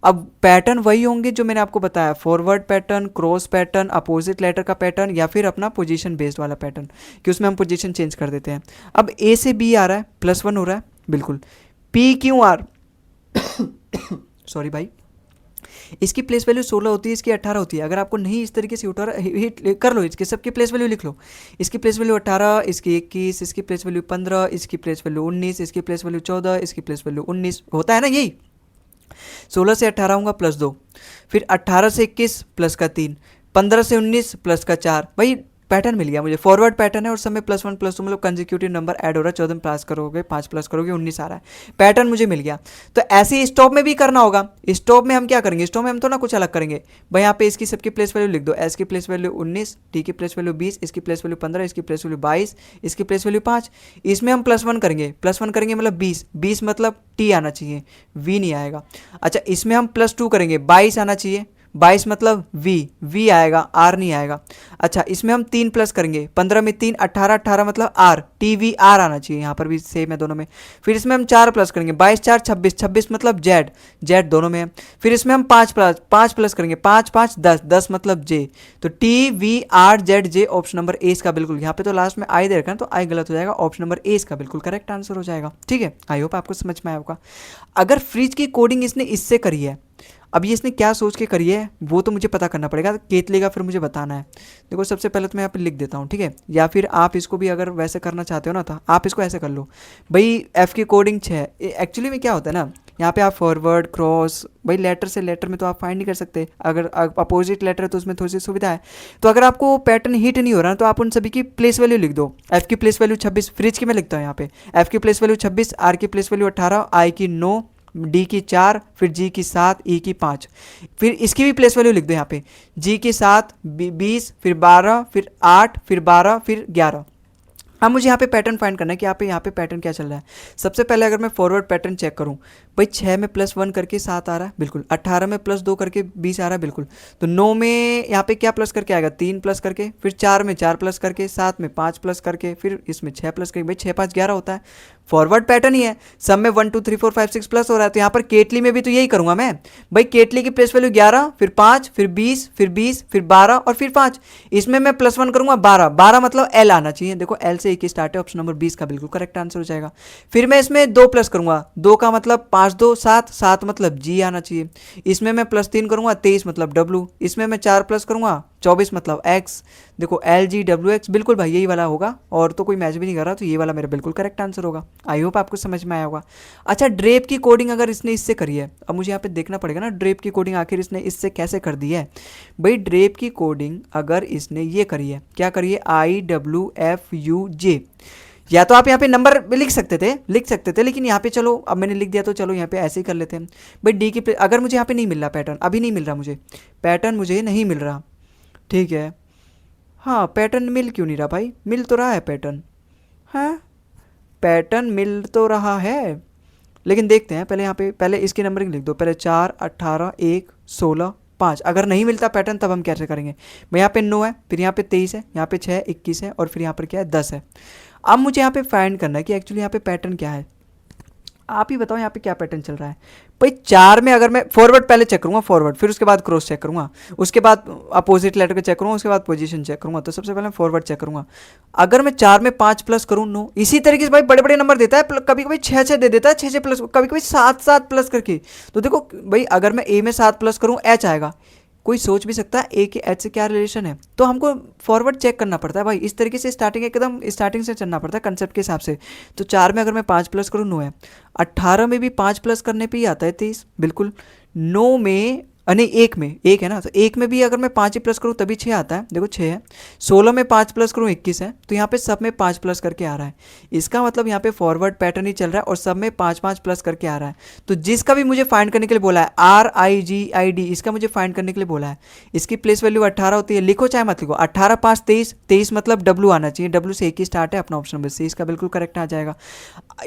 [SPEAKER 1] अब पैटर्न वही होंगे जो मैंने आपको बताया, forward pattern, cross pattern, opposite letter का पैटर्न, या फिर अपना पोजीशन बेस्ड वाला पैटर्न कि उसमें हम पोजीशन चेंज कर देते हैं। अब ए से बी आ रहा है, +1 हो रहा है बिल्कुल, PQR सॉरी भाई, इसकी प्लेस वैल्यू 16 होती है, इसकी 18 होती है। अगर आपको नहीं इस तरीके से उठा हिट कर लो, इसके सबकी प्लेस वैल्यू लिख लो। इसकी प्लेस वैल्यू 18, इसकी 21, इसकी प्लेस वैल्यू 15, इसकी प्लेस वैल्यू 19, इसकी प्लेस वैल्यू 14, इसकी प्लेस वैल्यू 19 होता है ना, यही 16 से 18 होगा +2, फिर 18 से 21 प्लस का 3, 15 से 19 प्लस का 4। भाई पैटर्न मिल गया मुझे, फॉरवर्ड पैटर्न है और सब में +1 +2 मतलब कंजिक्यूटिव नंबर ऐड हो रहा है। 14 में प्लस करोगे, 5 प्लस करोगे, 19 आ रहा है, पैटर्न मुझे मिल गया। तो ऐसे ही स्टॉप में भी करना होगा। स्टॉप में हम क्या करेंगे, स्टॉप में हम तो ना कुछ अलग करेंगे भाई, यहाँ पे इसकी सबकी प्लेस वैल्यू लिख दो, एस की प्लेस वैल्यू 19, टी की प्लेस वैल्यू 20, इसकी प्लेस वैल्यू 15, इसकी प्लेस वैल्यू 22, इसकी प्लेस वैल्यू 5। इसमें हम +1 करेंगे, +1 करेंगे मतलब 20, 20 मतलब टी आना चाहिए, वी नहीं आएगा। अच्छा इसमें हम +2 करेंगे, 22 आना चाहिए, 22 मतलब वी आएगा, आर नहीं आएगा। अच्छा इसमें हम 3 प्लस करेंगे, 15 में 3 18, 18 मतलब आर, TVR आना चाहिए, यहाँ पर भी सेम है दोनों में। फिर इसमें हम 4 प्लस करेंगे, 22 4 26, 26 मतलब जेड दोनों में है। फिर इसमें हम 5 प्लस करेंगे, 5 5 10, 10 मतलब जे। तो TVRZJ ऑप्शन नंबर ए इसका बिल्कुल, यहाँ पे तो लास्ट में आई दे रखा है तो आई गलत हो जाएगा, ऑप्शन नंबर ए इसका बिल्कुल करेक्ट आंसर हो जाएगा, ठीक है। आई होप आपको समझ में आया होगा। अगर फ्रिज की कोडिंग इसने इससे करी है, अब ये इसने क्या सोच के करी है वो तो मुझे पता करना पड़ेगा, केतली का फिर मुझे बताना है। देखो सबसे पहले तो मैं यहाँ पे लिख देता हूँ, ठीक है, या फिर आप इसको भी अगर वैसे करना चाहते हो ना तो आप इसको ऐसे कर लो, भाई एफ़ की कोडिंग 6। एक्चुअली में क्या होता है ना, यहाँ पे आप फॉरवर्ड क्रॉस, भाई लेटर से लेटर में तो आप फाइंड नहीं कर सकते, अगर अपोजिट लेटर है तो उसमें थोड़ी सी सुविधा है। तो अगर आपको पैटर्न हिट नहीं हो रहा तो आप उन सभी की प्लेस वैल्यू लिख दो। एफ़ की प्लेस वैल्यू 26, फ्रिज की मैं लिखता हूँ यहाँ पे, एफ़ की प्लेस वैल्यू 26, आर की प्लेस वैल्यू 18, आई की 9, डी की 4, फिर जी की 7, ई की 5। फिर इसकी भी प्लेस वैल्यू लिख दो यहाँ पे, जी की 7, 20, फिर 12, फिर 8, फिर 12, फिर 11। अब मुझे यहाँ पे पैटर्न फाइंड करना है कि यहाँ पे पैटर्न क्या चल रहा है। सबसे पहले अगर मैं फॉरवर्ड पैटर्न चेक करूँ, भाई 6 में +1 करके 7 आ रहा है बिल्कुल, 18 में +2 करके 20 आ रहा है बिल्कुल, तो 9 में यहाँ पे क्या प्लस करके आएगा, 3 प्लस करके, फिर 4 में 4 प्लस करके, 7 में 5 प्लस करके, फिर इसमें 6 प्लस करके, भाई 6 5 11 होता है। फॉरवर्ड पैटर्न ही है, सब में 1 2 3 4 5 6 प्लस हो रहा है। तो यहाँ पर केटली में भी तो यही करूँगा मैं, भाई केटली की प्लेस वैल्यू 11, फिर 5, फिर 20, फिर 20, फिर 12 और फिर 5। इसमें मैं +1 करूँगा 12, 12 मतलब एल आना चाहिए, देखो एल से एक ही स्टार्ट है, ऑप्शन नंबर 20 का बिल्कुल करेक्ट आंसर हो जाएगा। फिर मैं इसमें 2 प्लस करूँगा, 2 का मतलब 5 2 7, 7 मतलब जी आना चाहिए। इसमें मैं +3 करूँगा, 23 मतलब डब्लू। इसमें मैं 4 प्लस करूँगा, 24 मतलब एक्स। देखो LGWX बिल्कुल भाई यही वाला होगा, और तो कोई मैच भी नहीं कर रहा, तो ये वाला मेरा बिल्कुल करेक्ट आंसर होगा। आई होप आपको समझ में आया होगा। अच्छा ड्रेप की कोडिंग अगर इसने इससे करी है, अब मुझे यहाँ पे देखना पड़ेगा ना ड्रेप की कोडिंग आखिर इसने इससे कैसे कर दी है। भाई ड्रेप की कोडिंग अगर इसने ये करी है, क्या करी है, IWFUJ, या तो आप यहाँ पे नंबर लिख सकते थे, लेकिन यहाँ पे चलो अब मैंने लिख दिया तो चलो यहाँ पे ऐसे ही कर लेते हैं। भाई डी की अगर मुझे यहाँ पे नहीं मिल रहा पैटर्न, अभी नहीं मिल रहा मुझे पैटर्न, मुझे नहीं मिल रहा, ठीक है। हाँ पैटर्न मिल क्यों नहीं रहा भाई, मिल तो रहा है पैटर्न, हाँ पैटर्न मिल तो रहा है, लेकिन देखते हैं पहले यहाँ पे, पहले इसकी नंबरिंग लिख दो, पहले 4, 18, 1, 16, 5। अगर नहीं मिलता पैटर्न तब हम कैसे करेंगे भाई, यहाँ पे 9 है, फिर यहाँ पे 23 है, यहाँ पे 6, 21 है, और फिर यहाँ पर क्या है 10 है। अब मुझे यहाँ पे फाइंड करना है कि एक्चुअली यहाँ पे पैटर्न क्या है। आप ही बताओ यहाँ पे क्या पैटर्न चल रहा है भाई। 4 में अगर मैं फॉरवर्ड पहले चेक करूँगा, फॉरवर्ड, फिर उसके बाद क्रॉस चेक करूँगा, उसके बाद अपोजिट लेटर को चेक करूँगा, उसके बाद पोजीशन चेक करूँगा। तो सबसे पहले फॉरवर्ड चेक करूँगा। अगर मैं 4 में 5 प्लस करूँ 9, इसी तरीके से भाई बड़े बड़े नंबर देता है, कभी कभी 6 दे देता है, 6 प्लस, कभी कभी 7 प्लस करके। तो देखो भाई अगर मैं ए में 7 प्लस करूँ एच आएगा। कोई सोच भी सकता है ए के एच से क्या रिलेशन है, तो हमको फॉरवर्ड चेक करना पड़ता है भाई। इस तरीके से स्टार्टिंग एकदम स्टार्टिंग से चलना पड़ता है कंसेप्ट के हिसाब से। तो 4 में अगर मैं 5 प्लस करूँ 9 है, 18 में भी 5 प्लस करने पे ही आता है 23, बिल्कुल। 9 में नहीं 1 में, 1 है ना, तो 1 में भी अगर मैं 5 ही प्लस करूँ तभी 6 आता है, देखो 6 है। 16 में 5 प्लस करूँ 21 है, तो यहाँ पे सब में 5 प्लस करके आ रहा है। इसका मतलब यहाँ पे फॉरवर्ड पैटर्न ही चल रहा है और सब में 5 प्लस करके आ रहा है। तो जिसका भी मुझे फाइंड करने के लिए बोला है RIGID, इसका मुझे फाइंड करने के लिए बोला है, इसकी प्लेस वैल्यू 18 होती है, लिखो चाहे मत लिखो। 18, 5, 23, 23 मतलब W आना चाहिए, W से 1 ही स्टार्ट है, अपना ऑप्शन नंबर C इसका बिल्कुल करेक्ट आ जाएगा।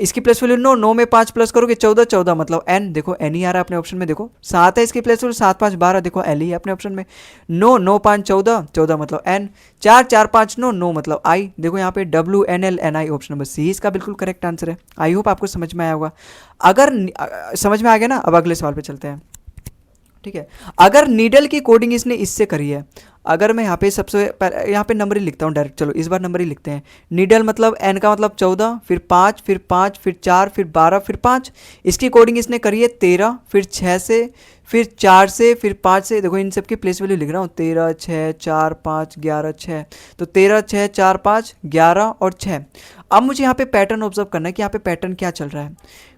[SPEAKER 1] इसकी प्लेस वैल्यू 9, 9 में 5 प्लस करोगे 14, 14 मतलब N, देखो N ही आ रहा है अपने ऑप्शन में। देखो 7 है इसकी प्लेस वैल्यू, 7, 5, 12, देखो L ही है अपने ऑप्शन में। 9, 9, 5, 14, 14 मतलब N, 4, 4, 5, 9, 9 मतलब I, देखो यहाँ पे WNLNI ऑप्शन नंबर C इसका बिल्कुल करेक्ट आंसर है। आई होप आपको समझ में आया होगा। अगर समझ में आ गया ना, अब अगले सवाल पे चलते हैं। ठीक है, अगर नीडल की कोडिंग इसने इससे करी है, अगर मैं यहाँ पे सबसे यहाँ पे नंबर ही लिखता हूँ डायरेक्ट, चलो इस बार नंबर ही लिखते हैं। नीडल मतलब एन का मतलब 14, फिर 5, फिर 5, फिर 4, फिर 12, फिर 5। इसकी कोडिंग इसने करी है 13, फिर 6 से, फिर 4 से, फिर 5 से। देखो इन सब की प्लेस वैल्यू लिख रहा हूँ, 13, 6, 4, 5, 11, 6। तो 13, 6, 4, 5, 11 और 6। अब मुझे यहाँ पे पैटर्न ऑब्जर्व करना है कि यहाँ पे पैटर्न क्या चल रहा है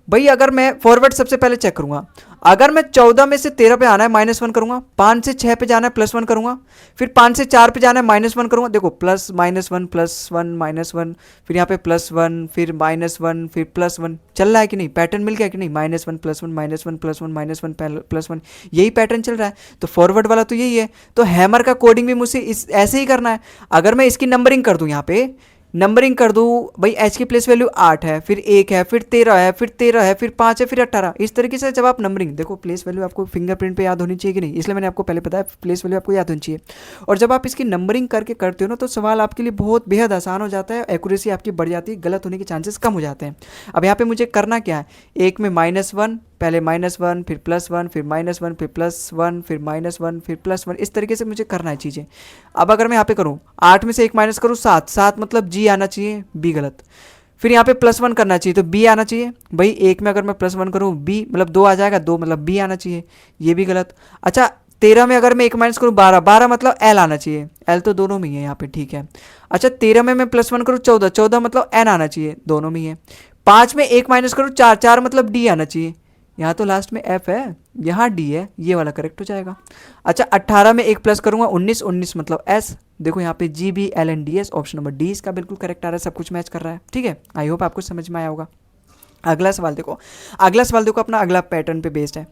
[SPEAKER 1] भाई। अगर मैं फॉरवर्ड सबसे पहले चेक करूंगा, अगर मैं 14 में से 13 पे आना है -1 करूंगा, 5 से 6 पे जाना है +1 करूंगा, फिर 5 से 4 पे जाना है -1 करूंगा। देखो प्लस -1 +1 -1, फिर यहाँ पे +1, फिर -1, फिर +1, चल रहा है कि नहीं, पैटर्न मिल गया कि नहीं, -1 +1 -1 +1 -1 +1, यही पैटर्न चल रहा है। तो फॉरवर्ड वाला तो यही है। तो हैमर का कोडिंग भी मुझसे ऐसे ही करना है। अगर मैं इसकी नंबरिंग कर दूं, यहाँ पे नंबरिंग कर दूँ भाई, एच की प्लेस वैल्यू 8 है, फिर 1 है, फिर 13 है, फिर 13 है, फिर 5 है, फिर 18। इस तरीके से जब आप नंबरिंग, देखो प्लेस वैल्यू आपको फिंगरप्रिंट पे याद होनी चाहिए कि नहीं, इसलिए मैंने आपको पहले बताया प्लेस वैल्यू आपको याद होनी चाहिए। और जब आप इसकी नंबरिंग करके करते हो ना, तो सवाल आपके लिए बहुत बेहद आसान हो जाता है, एक्यूरेसी आपकी बढ़ जाती है, गलत होने के चांसेस कम हो जाते हैं। अब यहाँ पे मुझे करना क्या है, एक में -1, पहले -1, फिर +1, फिर -1, फिर +1, फिर -1, फिर +1, इस तरीके से मुझे करना है चीज़ें। अब अगर मैं यहाँ पे करूँ 8 में से 1 माइनस करूँ 7, 7 मतलब G आना चाहिए, B गलत। फिर यहाँ पे +1 करना चाहिए, तो B आना चाहिए भाई। 1 में अगर मैं +1 करूँ B मतलब 2 आ जाएगा, 2 मतलब B आना चाहिए, ये भी गलत। अच्छा 13 में अगर मैं 1 माइनस करूँ 12, 12 मतलब L आना चाहिए, L तो दोनों में ही है यहाँ पे, ठीक है। अच्छा 13 में मैं +1 करूँ 14, 14 मतलब N आना चाहिए, दोनों में ही है। 5 में 1 माइनस करूँ 4, 4 मतलब D आना चाहिए, यहाँ तो लास्ट में F है, यहाँ D है, ये वाला करेक्ट हो जाएगा। अच्छा 18 में 1 प्लस करूँगा 19, 19 मतलब S, देखो यहाँ पे GBLNDS ऑप्शन नंबर D इसका बिल्कुल करेक्ट आ रहा है, सब कुछ मैच कर रहा है। ठीक है, आई होप आपको समझ में आया होगा। अगला सवाल देखो, अगला सवाल देखो अपना अगला पैटर्न पे बेस्ड है।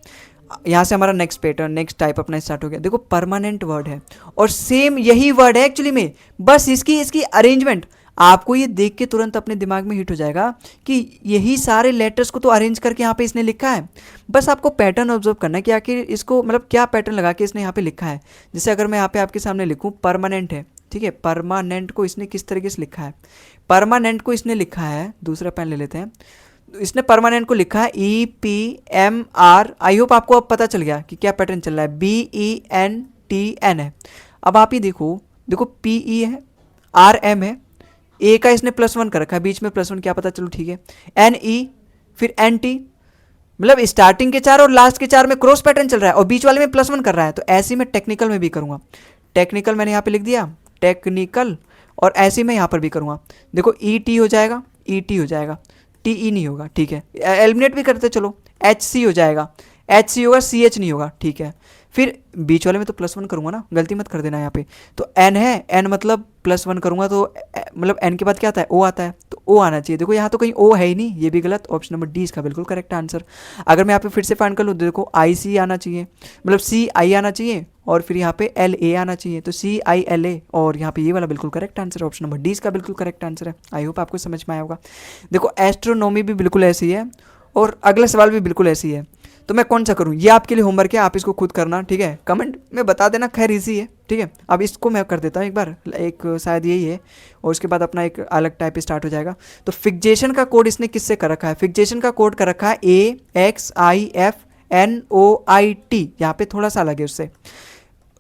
[SPEAKER 1] यहाँ से हमारा नेक्स्ट पैटर्न, नेक्स्ट टाइप अपना स्टार्ट हो गया। देखो परमानेंट वर्ड है और सेम यही वर्ड है एक्चुअली में, बस इसकी अरेंजमेंट आपको ये देख के तुरंत अपने दिमाग में हिट हो जाएगा कि यही सारे लेटर्स को तो अरेंज करके यहाँ पे इसने लिखा है। बस आपको पैटर्न ऑब्जर्व करना है कि आखिर इसको मतलब क्या पैटर्न लगा के इसने यहाँ पे लिखा है। जैसे अगर मैं यहाँ पे आपके सामने लिखूँ परमानेंट है, ठीक है, परमानेंट को इसने किस तरीके से लिखा है, परमानेंट को इसने लिखा है, दूसरा पेन ले लेते हैं, इसने परमानेंट को लिखा है EPMR। आई होप आपको अब पता चल गया कि क्या पैटर्न चल रहा है, BENTN है। अब आप ही देखो, देखो PE है, RM है, ए का इसने +1 कर रखा है, बीच में +1 क्या पता, चलो ठीक है, NE फिर NT, मतलब स्टार्टिंग के 4 और लास्ट के 4 में क्रॉस पैटर्न चल रहा है और बीच वाले में +1 कर रहा है। तो ऐसे में टेक्निकल में भी करूँगा, टेक्निकल मैंने यहाँ पे लिख दिया टेक्निकल, और ऐसे में यहाँ पर भी करूँगा। देखो ET हो जाएगा, ET हो जाएगा, TE नहीं होगा, ठीक है, एलिमिनेट भी करते चलो, HC हो जाएगा, HC होगा, CH नहीं होगा, ठीक है। फिर बीच वाले में तो +1 करूँगा ना, गलती मत कर देना यहाँ पे। तो n है, n मतलब +1 करूँगा तो मतलब n के बाद क्या आता है, o आता है, तो o आना चाहिए। देखो यहाँ तो कहीं o है ही नहीं, ये भी गलत। ऑप्शन नंबर डी इसका बिल्कुल करेक्ट आंसर। अगर मैं यहाँ पे फिर से फाइंड कर लूँ, देखो आई सी आना चाहिए, मतलब सी आई आना चाहिए, और फिर यहाँ पे एल ए आना चाहिए, तो सी आई एल ए, और यहाँ पे ये वाला बिल्कुल करेक्ट आंसर है। ऑप्शन नंबर डी इसका बिल्कुल करेक्ट आंसर है। आई होप आपको समझ में आया होगा। देखो एस्ट्रोनॉमी भी बिल्कुल ऐसी है, और अगला सवाल भी बिल्कुल ऐसी है। तो मैं कौन सा करूँ, ये आपके लिए होमवर्क है, आप इसको खुद करना, ठीक है। कमेंट में बता देना, खैर इजी है, ठीक है। अब इसको मैं कर देता हूँ एक बार, एक शायद यही है, और उसके बाद अपना एक अलग टाइप स्टार्ट हो जाएगा। तो फिक्सेशन का कोड इसने किससे कर रखा है, फिक्सेशन का कोड कर रखा है AXIFNOIT, यहाँ पे थोड़ा सा अलग है उससे,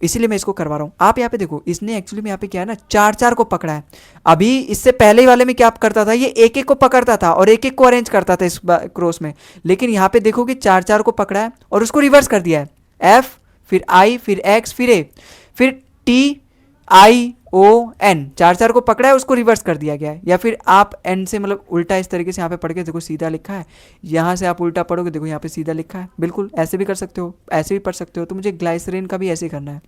[SPEAKER 1] इसीलिए मैं इसको करवा रहा हूँ। आप यहाँ पे देखो, इसने एक्चुअली में यहाँ पे क्या है ना, 4-4 को पकड़ा है। अभी इससे पहले वाले में क्या करता था, ये एक एक को पकड़ता था और एक एक को अरेंज करता था इस क्रॉस में, लेकिन यहाँ पे देखो कि 4-4 को पकड़ा है और उसको रिवर्स कर दिया है। F फिर I फिर X फिर A फिर TION, 4-4 को पकड़ा है, उसको रिवर्स कर दिया गया है। या फिर आप N से मतलब उल्टा इस तरीके से यहाँ पे पढ़ के देखो, सीधा लिखा है, यहाँ से आप उल्टा पढ़ोगे, देखो यहाँ पे सीधा लिखा है। बिल्कुल ऐसे भी कर सकते हो, ऐसे भी पढ़ सकते हो। तो मुझे ग्लाइसरीन का भी ऐसे ही करना है।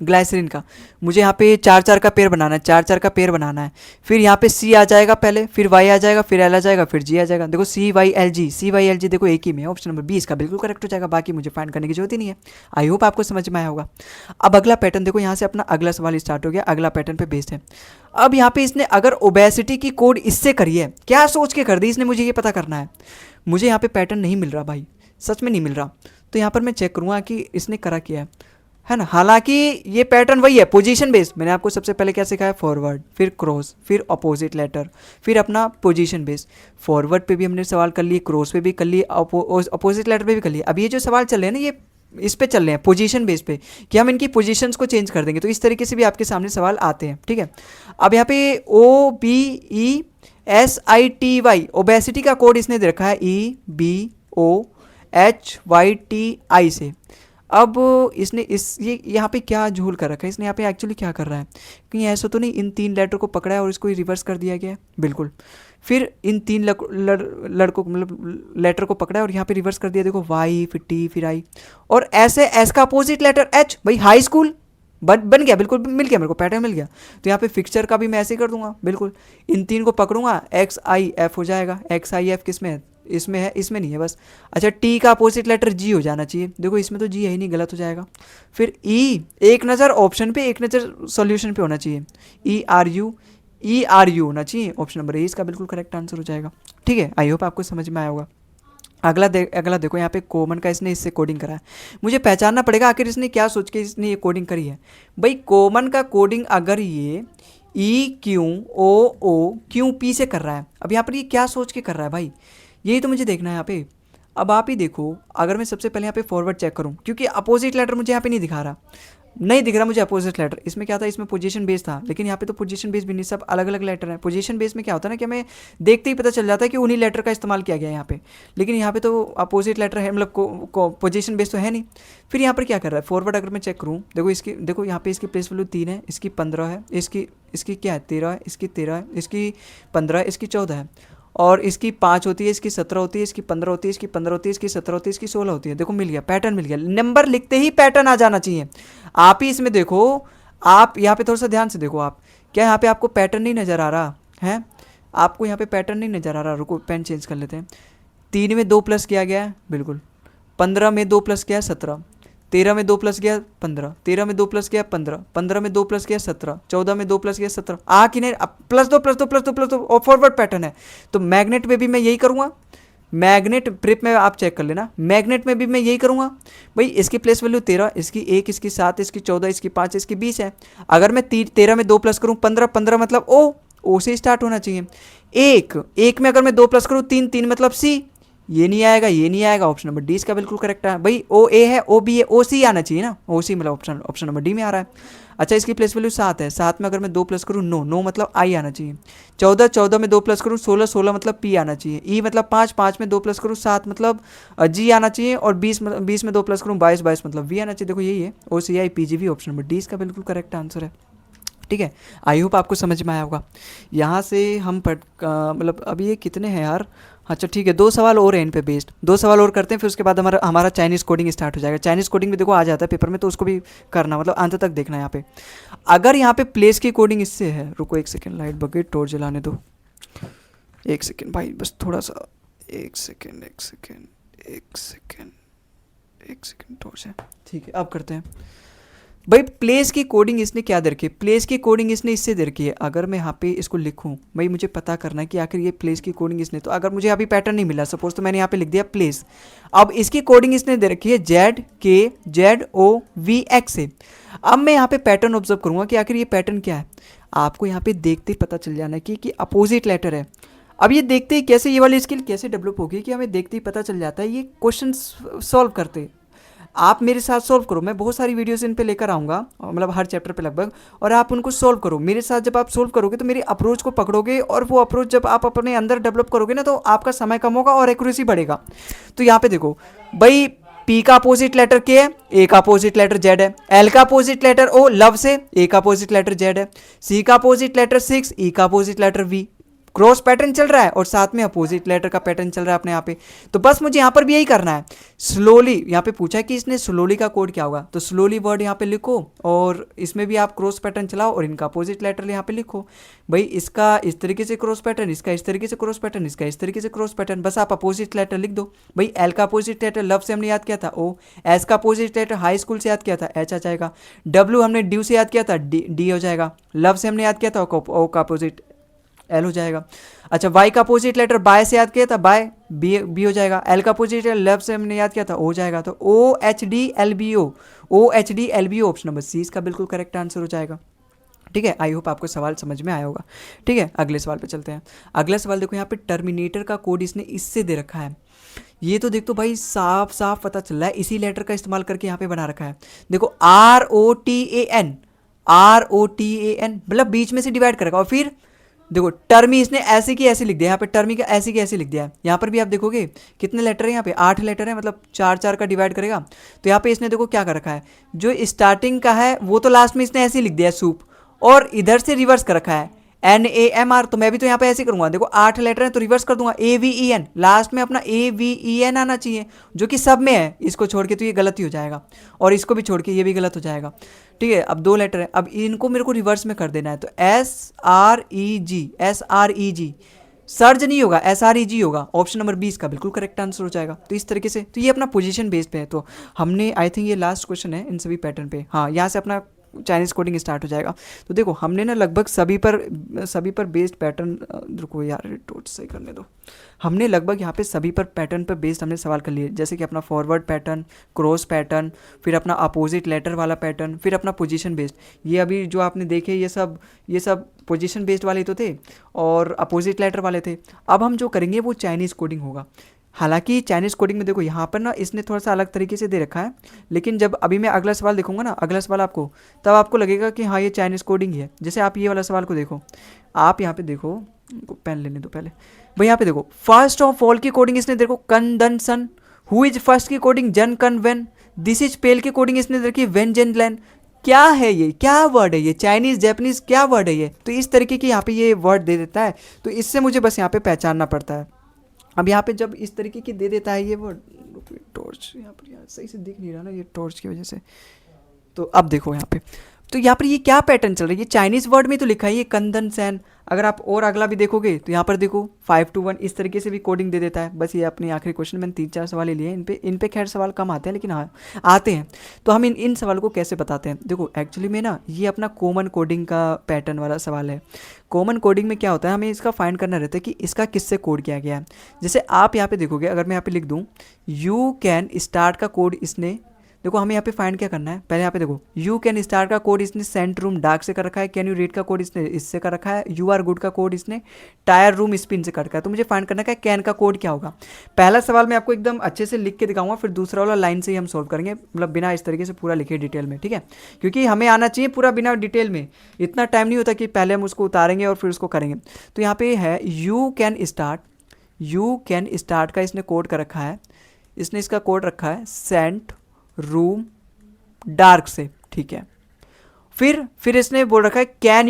[SPEAKER 1] ग्लाइसरीन का मुझे यहाँ पे 4-4 का पेयर बनाना है, 4-4 का पेयर बनाना है। फिर यहाँ पे C आ जाएगा पहले, फिर Y आ जाएगा, फिर L आ जाएगा, फिर G आ जाएगा। देखो CYLG देखो एक ही में है। ऑप्शन नंबर 20 का बिल्कुल करेक्ट हो जाएगा, बाकी मुझे फाइंड करने की जरूरत ही नहीं है। आई होप आपको समझ में आया होगा। अब अगला पैटर्न देखो, यहाँ से अपना अगला सवाल स्टार्ट हो गया, अगला पैटर्न पे बेस्ड है। अब यहाँ पे इसने अगर ओबेसिटी की कोड इससे करी है, क्या सोच के कर दी इसने, मुझे ये पता करना है। मुझे यहाँ पे पैटर्न नहीं मिल रहा भाई, सच में नहीं मिल रहा। तो यहाँ पर मैं चेक करूँगा कि इसने करा क्या है ना। हालांकि ये पैटर्न वही है, पोजीशन बेस्ड। मैंने आपको सबसे पहले क्या सिखाया, फॉरवर्ड, फिर क्रॉस, फिर अपोजिट लेटर, फिर अपना पोजीशन बेस्ड। फॉरवर्ड पे भी हमने सवाल कर लिए, क्रॉस पे भी कर लिए, अपोजिट लेटर पे भी कर लिए। अब ये जो सवाल चल रहे हैं ना, ये इस पे चल रहे हैं पोजीशन बेस पे, कि हम इनकी पोजीशंस को चेंज कर देंगे। तो इस तरीके से भी आपके सामने सवाल आते हैं, ठीक है। अब यहाँ पे OBESITY, ओबेसिटी का कोड इसने दे रखा है EBOHYTI से। अब इसने ये यहाँ पे क्या झोल कर रखा है, इसने यहाँ पे एक्चुअली क्या कर रहा है, कहीं ऐसा तो नहीं इन 3 लेटर को पकड़ा है और इसको रिवर्स कर दिया गया है, बिल्कुल। फिर इन 3 लड़कों को मतलब लेटर को पकड़ा है और यहाँ पे रिवर्स कर दिया, देखो Y फिर T फिर I, और ऐसे S का अपोजिट लेटर H, भाई हाई स्कूल बन गया, बिल्कुल मिल गया मेरे को, पैटर्न मिल गया। तो यहाँ पे फिक्सचर का भी मैं ऐसे ही कर दूंगा, बिल्कुल। इन 3 को पकड़ूंगा, XIF हो जाएगा। XIF किस में है, इसमें है, इसमें नहीं है बस। अच्छा, टी का अपोजिट लेटर जी हो जाना चाहिए, देखो इसमें तो जी है ही नहीं, गलत हो जाएगा। फिर ई, एक नज़र ऑप्शन पे एक नज़र सॉल्यूशन पे होना चाहिए, ERU होना चाहिए। ऑप्शन नंबर ए इसका बिल्कुल करेक्ट आंसर हो जाएगा, ठीक है। आई होप आपको समझ में आया होगा। अगला देखो, यहाँ पे कॉमन का इसने इससे कोडिंग करा है। मुझे पहचानना पड़ेगा आखिर इसने क्या सोच के इसने ये कोडिंग करी है। भाई कॉमन का कोडिंग अगर ये EQOOQP से कर रहा है, अब यहाँ पर ये क्या सोच के कर रहा है भाई, यही तो मुझे देखना है यहाँ पे। अब आप ही देखो, अगर मैं सबसे पहले यहाँ पे फॉरवर्ड चेक करूँ, क्योंकि अपोजिट लेटर मुझे यहाँ पे नहीं दिखा रहा, नहीं दिख रहा मुझे अपोजिट लेटर। इसमें क्या था, इसमें पोजीशन बेस था, लेकिन यहाँ पे तो पोजीशन बेस भी नहीं, सब अलग अलग लेटर है। पोजीशन बेस में क्या होता है ना कि हमें देखते ही पता चल जाता है कि उन्हीं लेटर का इस्तेमाल किया गया है यहाँ पे, लेकिन यहाँ पे तो अपोजिट लेटर है, मतलब पोजीशन बेस तो है नहीं। फिर यहाँ पर क्या कर रहा है, फॉरवर्ड अगर मैं चेक करूँ, देखो यहाँ पे इसकी प्लेस वैल्यू 3 है, इसकी 15 है, इसकी क्या है 13 है, इसकी 13 है, इसकी 15 है, इसकी 14 है, और इसकी 5 होती है, इसकी 17 होती है, इसकी 15 होती है, इसकी 15 होती है, इसकी 17 होती है, इसकी 16 होती है। देखो मिल गया, पैटर्न मिल गया। नंबर लिखते ही पैटर्न आ जाना चाहिए। आप ही इसमें देखो, आप यहाँ पे थोड़ा सा ध्यान से देखो, आप क्या यहाँ पे आपको पैटर्न नहीं नज़र आ रहा है, आपको यहाँ पे पैटर्न नहीं नज़र आ रहा। रुको पेन चेंज कर लेते हैं। 3 में 2 प्लस किया गया है, बिल्कुल। 15 में 2 प्लस किया 17, 13 में 2 प्लस किया 15, 13 में 2 प्लस किया 15, 15 में 2 प्लस किया 17, 14 में 2 प्लस किया 17। आ कि नहीं, +2 और फॉरवर्ड पैटर्न है। तो मैग्नेट में भी मैं यही करूँगा, मैग्नेट प्रिप में आप चेक कर लेना, मैग्नेट में भी मैं यही करूँगा। भाई इसकी प्लेस वैल्यू 13, इसकी 1, इसकी 7, इसकी 14, इसकी 5, इसकी 20 है। अगर मैं 13 में 2 प्लस करूँ 15, 15 मतलब ओ से स्टार्ट होना चाहिए। 1 में अगर मैं 2 प्लस करूँ 3, 3 मतलब सी, ये नहीं आएगा, ये नहीं आएगा। ऑप्शन नंबर डी इसका बिल्कुल करेक्ट है भाई। OA है, OB है, OC आना चाहिए ना, OC मतलब ऑप्शन नंबर डी में आ रहा है। अच्छा, इसकी प्लेस वैल्यू 7 है, 7 में अगर मैं 2 प्लस करूँ 9 मतलब I आना चाहिए। 14 में 2 प्लस करूँ 16 मतलब P आना चाहिए। E मतलब 5 में 2 प्लस करूँ 7 मतलब G आना चाहिए, और 20 में 2 प्लस करूँ 22 मतलब V आना चाहिए। देखो यही है OCI PGV, option number D इसका बिल्कुल करेक्ट आंसर है, ठीक है। आई होप आपको समझ में आया होगा। यहाँ से हम मतलब अब ये कितने हैं यार, अच्छा ठीक है, 2 सवाल और हैं इन पे बेस्ड, 2 सवाल और करते हैं, फिर उसके बाद हमारा हमारा चाइनीज़ कोडिंग स्टार्ट हो जाएगा। चाइनीज़ कोडिंग भी देखो आ जाता है पेपर में, तो उसको भी करना, मतलब अंत तक देखना है यहाँ पे। अगर यहाँ पे प्लेस की कोडिंग इससे है, रुको एक सेकेंड, लाइट बकेट टॉर्च जलाने दो, एक सेकेंड भाई, बस थोड़ा सा, एक सेकेंड एक सेकेंड एक सेकेंड एक सेकेंड, टॉर्च है, ठीक है अब करते हैं। भाई प्लेस की कोडिंग इसने क्या दे रखी है, प्लेस की कोडिंग इसने इससे दे रखी है। अगर मैं यहाँ पे इसको लिखूँ, भाई मुझे पता करना है कि आखिर ये प्लेस की कोडिंग इसने, तो अगर मुझे अभी पैटर्न नहीं मिला सपोज, तो मैंने यहाँ पे लिख दिया प्लेस। अब इसकी कोडिंग इसने दे रखी है ZKZOVX से। अब मैं यहाँ पे पैटर्न ऑब्जर्व करूँगा कि आखिर ये पैटर्न क्या है। आपको यहाँ पे देखते ही पता चल जाना है कि अपोजिट लेटर है। अब ये देखते ही कैसे, ये वाली स्किल कैसे डेवलप होगी कि हमें देखते ही पता चल जाता है, ये क्वेश्चन सॉल्व करते। आप मेरे साथ सॉल्व करो, मैं बहुत सारी वीडियोस इन पे लेकर आऊँगा, मतलब हर चैप्टर पे लगभग, और आप उनको सॉल्व करो मेरे साथ। जब आप सॉल्व करोगे तो मेरी अप्रोच को पकड़ोगे, और वो अप्रोच जब आप अपने अंदर डेवलप करोगे ना, तो आपका समय कम होगा और एक्यूरेसी बढ़ेगा। तो यहाँ पे देखो भाई, पी का अपोजिट लेटर के है, ए का अपोजिट लेटर जेड है, एल का अपोजिट लेटर ओ लव से, ए का अपोजिट लेटर जेड है, सी का अपोजिट लेटर 6, ई का opposite letter V. Cross pattern चल रहा है और साथ में अपोजिट लेटर का पैटर्न चल रहा है अपने यहाँ पे। तो बस मुझे यहाँ पर भी यही करना है, स्लोली। यहाँ पे पूछा है कि इसने स्लोली का कोड क्या होगा, तो स्लोली वर्ड यहाँ पे लिखो, और इसमें भी आप क्रॉस पैटर्न चलाओ और इनका अपोजिट लेटर यहाँ पे लिखो। भाई इसका इस तरीके से क्रॉस पैटर्न, इसका इस तरीके से क्रॉस पैटर्न, इसका इस तरीके से क्रॉस पैटर्न, बस आप अपोजिट लेटर लिख दो। भाई एल का अपोजिट लेटर लव से हमने याद किया था ओ, एस का अपोजिट लेटर हाई स्कूल से याद किया था एच आ जाएगा, डब्ल्यू हमने ड्यू से याद किया था डी हो जाएगा, लव से हमने याद किया था ओ का अपोजिट एल हो जाएगा। अच्छा वाई का अपोजिट लेटर बाय से याद किया था बाय बी हो जाएगा, एल का अपोजिट लेटर लेफ्ट से हमने याद किया था ओ हो जाएगा, तो OHDLBO ऑप्शन नंबर सी इसका बिल्कुल करेक्ट आंसर हो जाएगा। ठीक है, आई होप आपको सवाल समझ में आया होगा। ठीक है, अगले सवाल पे चलते हैं। अगला सवाल देखो, यहाँ पे टर्मिनेटर का कोड इसने इससे दे रखा है। ये तो देख तो भाई साफ साफ पता चल रहा है, इसी लेटर का इस्तेमाल करके यहाँ पे बना रखा है। देखो ROTAN, मतलब बीच में से डिवाइड करेगा, और फिर देखो टर्मी इसने ऐसे की ऐसे लिख दिया, यहाँ पे टर्मी का ऐसे की ऐसे लिख दिया है। यहाँ पर भी आप देखोगे कितने लेटर है, यहाँ पे 8 लेटर है, मतलब 4 का डिवाइड करेगा। तो यहाँ पे इसने देखो क्या कर रखा है, जो स्टार्टिंग का है वो तो लास्ट में इसने ऐसे लिख दिया है सूप, और इधर से रिवर्स कर रखा है NAMR। तो मैं भी तो यहाँ पे ऐसे करूंगा, देखो 8 लेटर है तो रिवर्स कर दूंगा AVEN, लास्ट में अपना AVEN आना चाहिए, जो कि सब में है। इसको छोड़ के तो ये गलत ही हो जाएगा, और इसको भी छोड़ के ये भी गलत हो जाएगा। ठीक है, अब 2 लेटर है, अब इनको मेरे को रिवर्स में कर देना है, तो SREG, सर्ज नहीं होगा SREG होगा, ऑप्शन नंबर 20 का बिल्कुल करेक्ट आंसर हो जाएगा। तो इस तरीके से, तो ये अपना पोजीशन बेस पे है। तो हमने आई थिंक ये लास्ट क्वेश्चन है इन सभी पैटर्न पे, हाँ यहाँ से अपना चाइनीज़ कोडिंग स्टार्ट हो जाएगा। तो देखो हमने ना लगभग सभी पर बेस्ड पैटर्न, रुको यार टोट सही करने दो, हमने लगभग यहाँ पे सभी पर पैटर्न पर बेस्ड हमने सवाल कर लिए, जैसे कि अपना फॉरवर्ड पैटर्न, क्रॉस पैटर्न, फिर अपना अपोजिट लेटर वाला पैटर्न, फिर अपना पोजीशन बेस्ड। ये अभी जो आपने देखे ये सब पोजीशन बेस्ड वाले तो थे और अपोजिट लेटर वाले थे। अब हम जो करेंगे वो चाइनीज़ कोडिंग होगा। हालांकि चाइनीज़ कोडिंग में देखो यहाँ पर ना इसने थोड़ा सा अलग तरीके से दे रखा है, लेकिन जब अभी मैं अगला सवाल देखूंगा ना, अगला सवाल आपको, तब आपको लगेगा कि हाँ ये चाइनीज़ कोडिंग ही है। जैसे आप ये वाला सवाल को देखो, आप यहाँ पे देखो, पेन लेने दो पहले भाई, यहाँ पे देखो फर्स्ट ऑफ ऑल की कोडिंग इसने देखो कंदनसन, हु इज फर्स्ट की कोडिंग जन कन वेन, दिस इज पेल की कोडिंग इसने देखी वेन जेन लैन। क्या है ये, क्या वर्ड है ये, चाइनीज़ जापानीज़ क्या वर्ड है ये। तो इस तरीके की यहाँ पे ये वर्ड दे देता है, तो इससे मुझे बस यहाँ पे पहचानना पड़ता है। अब यहाँ पे जब इस तरीके की दे देता है ये वर्ड, टॉर्च यहाँ पर यार सही से दिख नहीं रहा ना ये टॉर्च की वजह से। तो अब देखो यहाँ पे, तो यहाँ पर ये क्या पैटर्न चल रहा है, ये चाइनीज़ वर्ड में तो लिखा है ये कंदन सैन। अगर आप और अगला भी देखोगे तो यहाँ पर देखो 5 to 1 इस तरीके से भी कोडिंग दे देता है। बस ये अपने आखिरी क्वेश्चन मैंने 3-4 सवाल लिए, इन पे खैर सवाल कम आते हैं, लेकिन हाँ आते हैं। तो हम इन सवालों को कैसे बताते हैं, देखो एक्चुअली में ना ये अपना कॉमन कोडिंग का पैटर्न वाला सवाल है। कॉमन कोडिंग में क्या होता है, हमें इसका फाइंड करना रहता है कि इसका किससे कोड किया गया है। जैसे आप यहाँ पे देखोगे, अगर मैं यहाँ पे लिख दूँ यू कैन स्टार्ट का कोड इसने, देखो हमें यहाँ पे फाइंड क्या करना है, पहले यहाँ पे देखो यू कैन स्टार्ट का कोड इसने सेंट रूम डार्क से कर रखा है, कैन यू रीड का कोड इसने इससे कर रखा है, यू आर गुड का कोड इसने टायर रूम स्पिन से कर रखा है। तो मुझे फाइंड करना है कैन का कोड क्या होगा। पहला सवाल मैं आपको एकदम अच्छे से लिख के दिखाऊंगा, फिर दूसरा वाला लाइन से ही हम सोल्व करेंगे, मतलब बिना इस तरीके से पूरा लिखे डिटेल में। ठीक है, क्योंकि हमें आना चाहिए पूरा बिना डिटेल में, इतना टाइम नहीं होता कि पहले हम उसको उतारेंगे और फिर उसको करेंगे। तो यहाँ पे है यू कैन स्टार्ट का इसने कोड कर रखा है, इसने इसका कोड रखा है सेंट रूम डार्क से। ठीक है, फिर इसने बोल रखा है कैन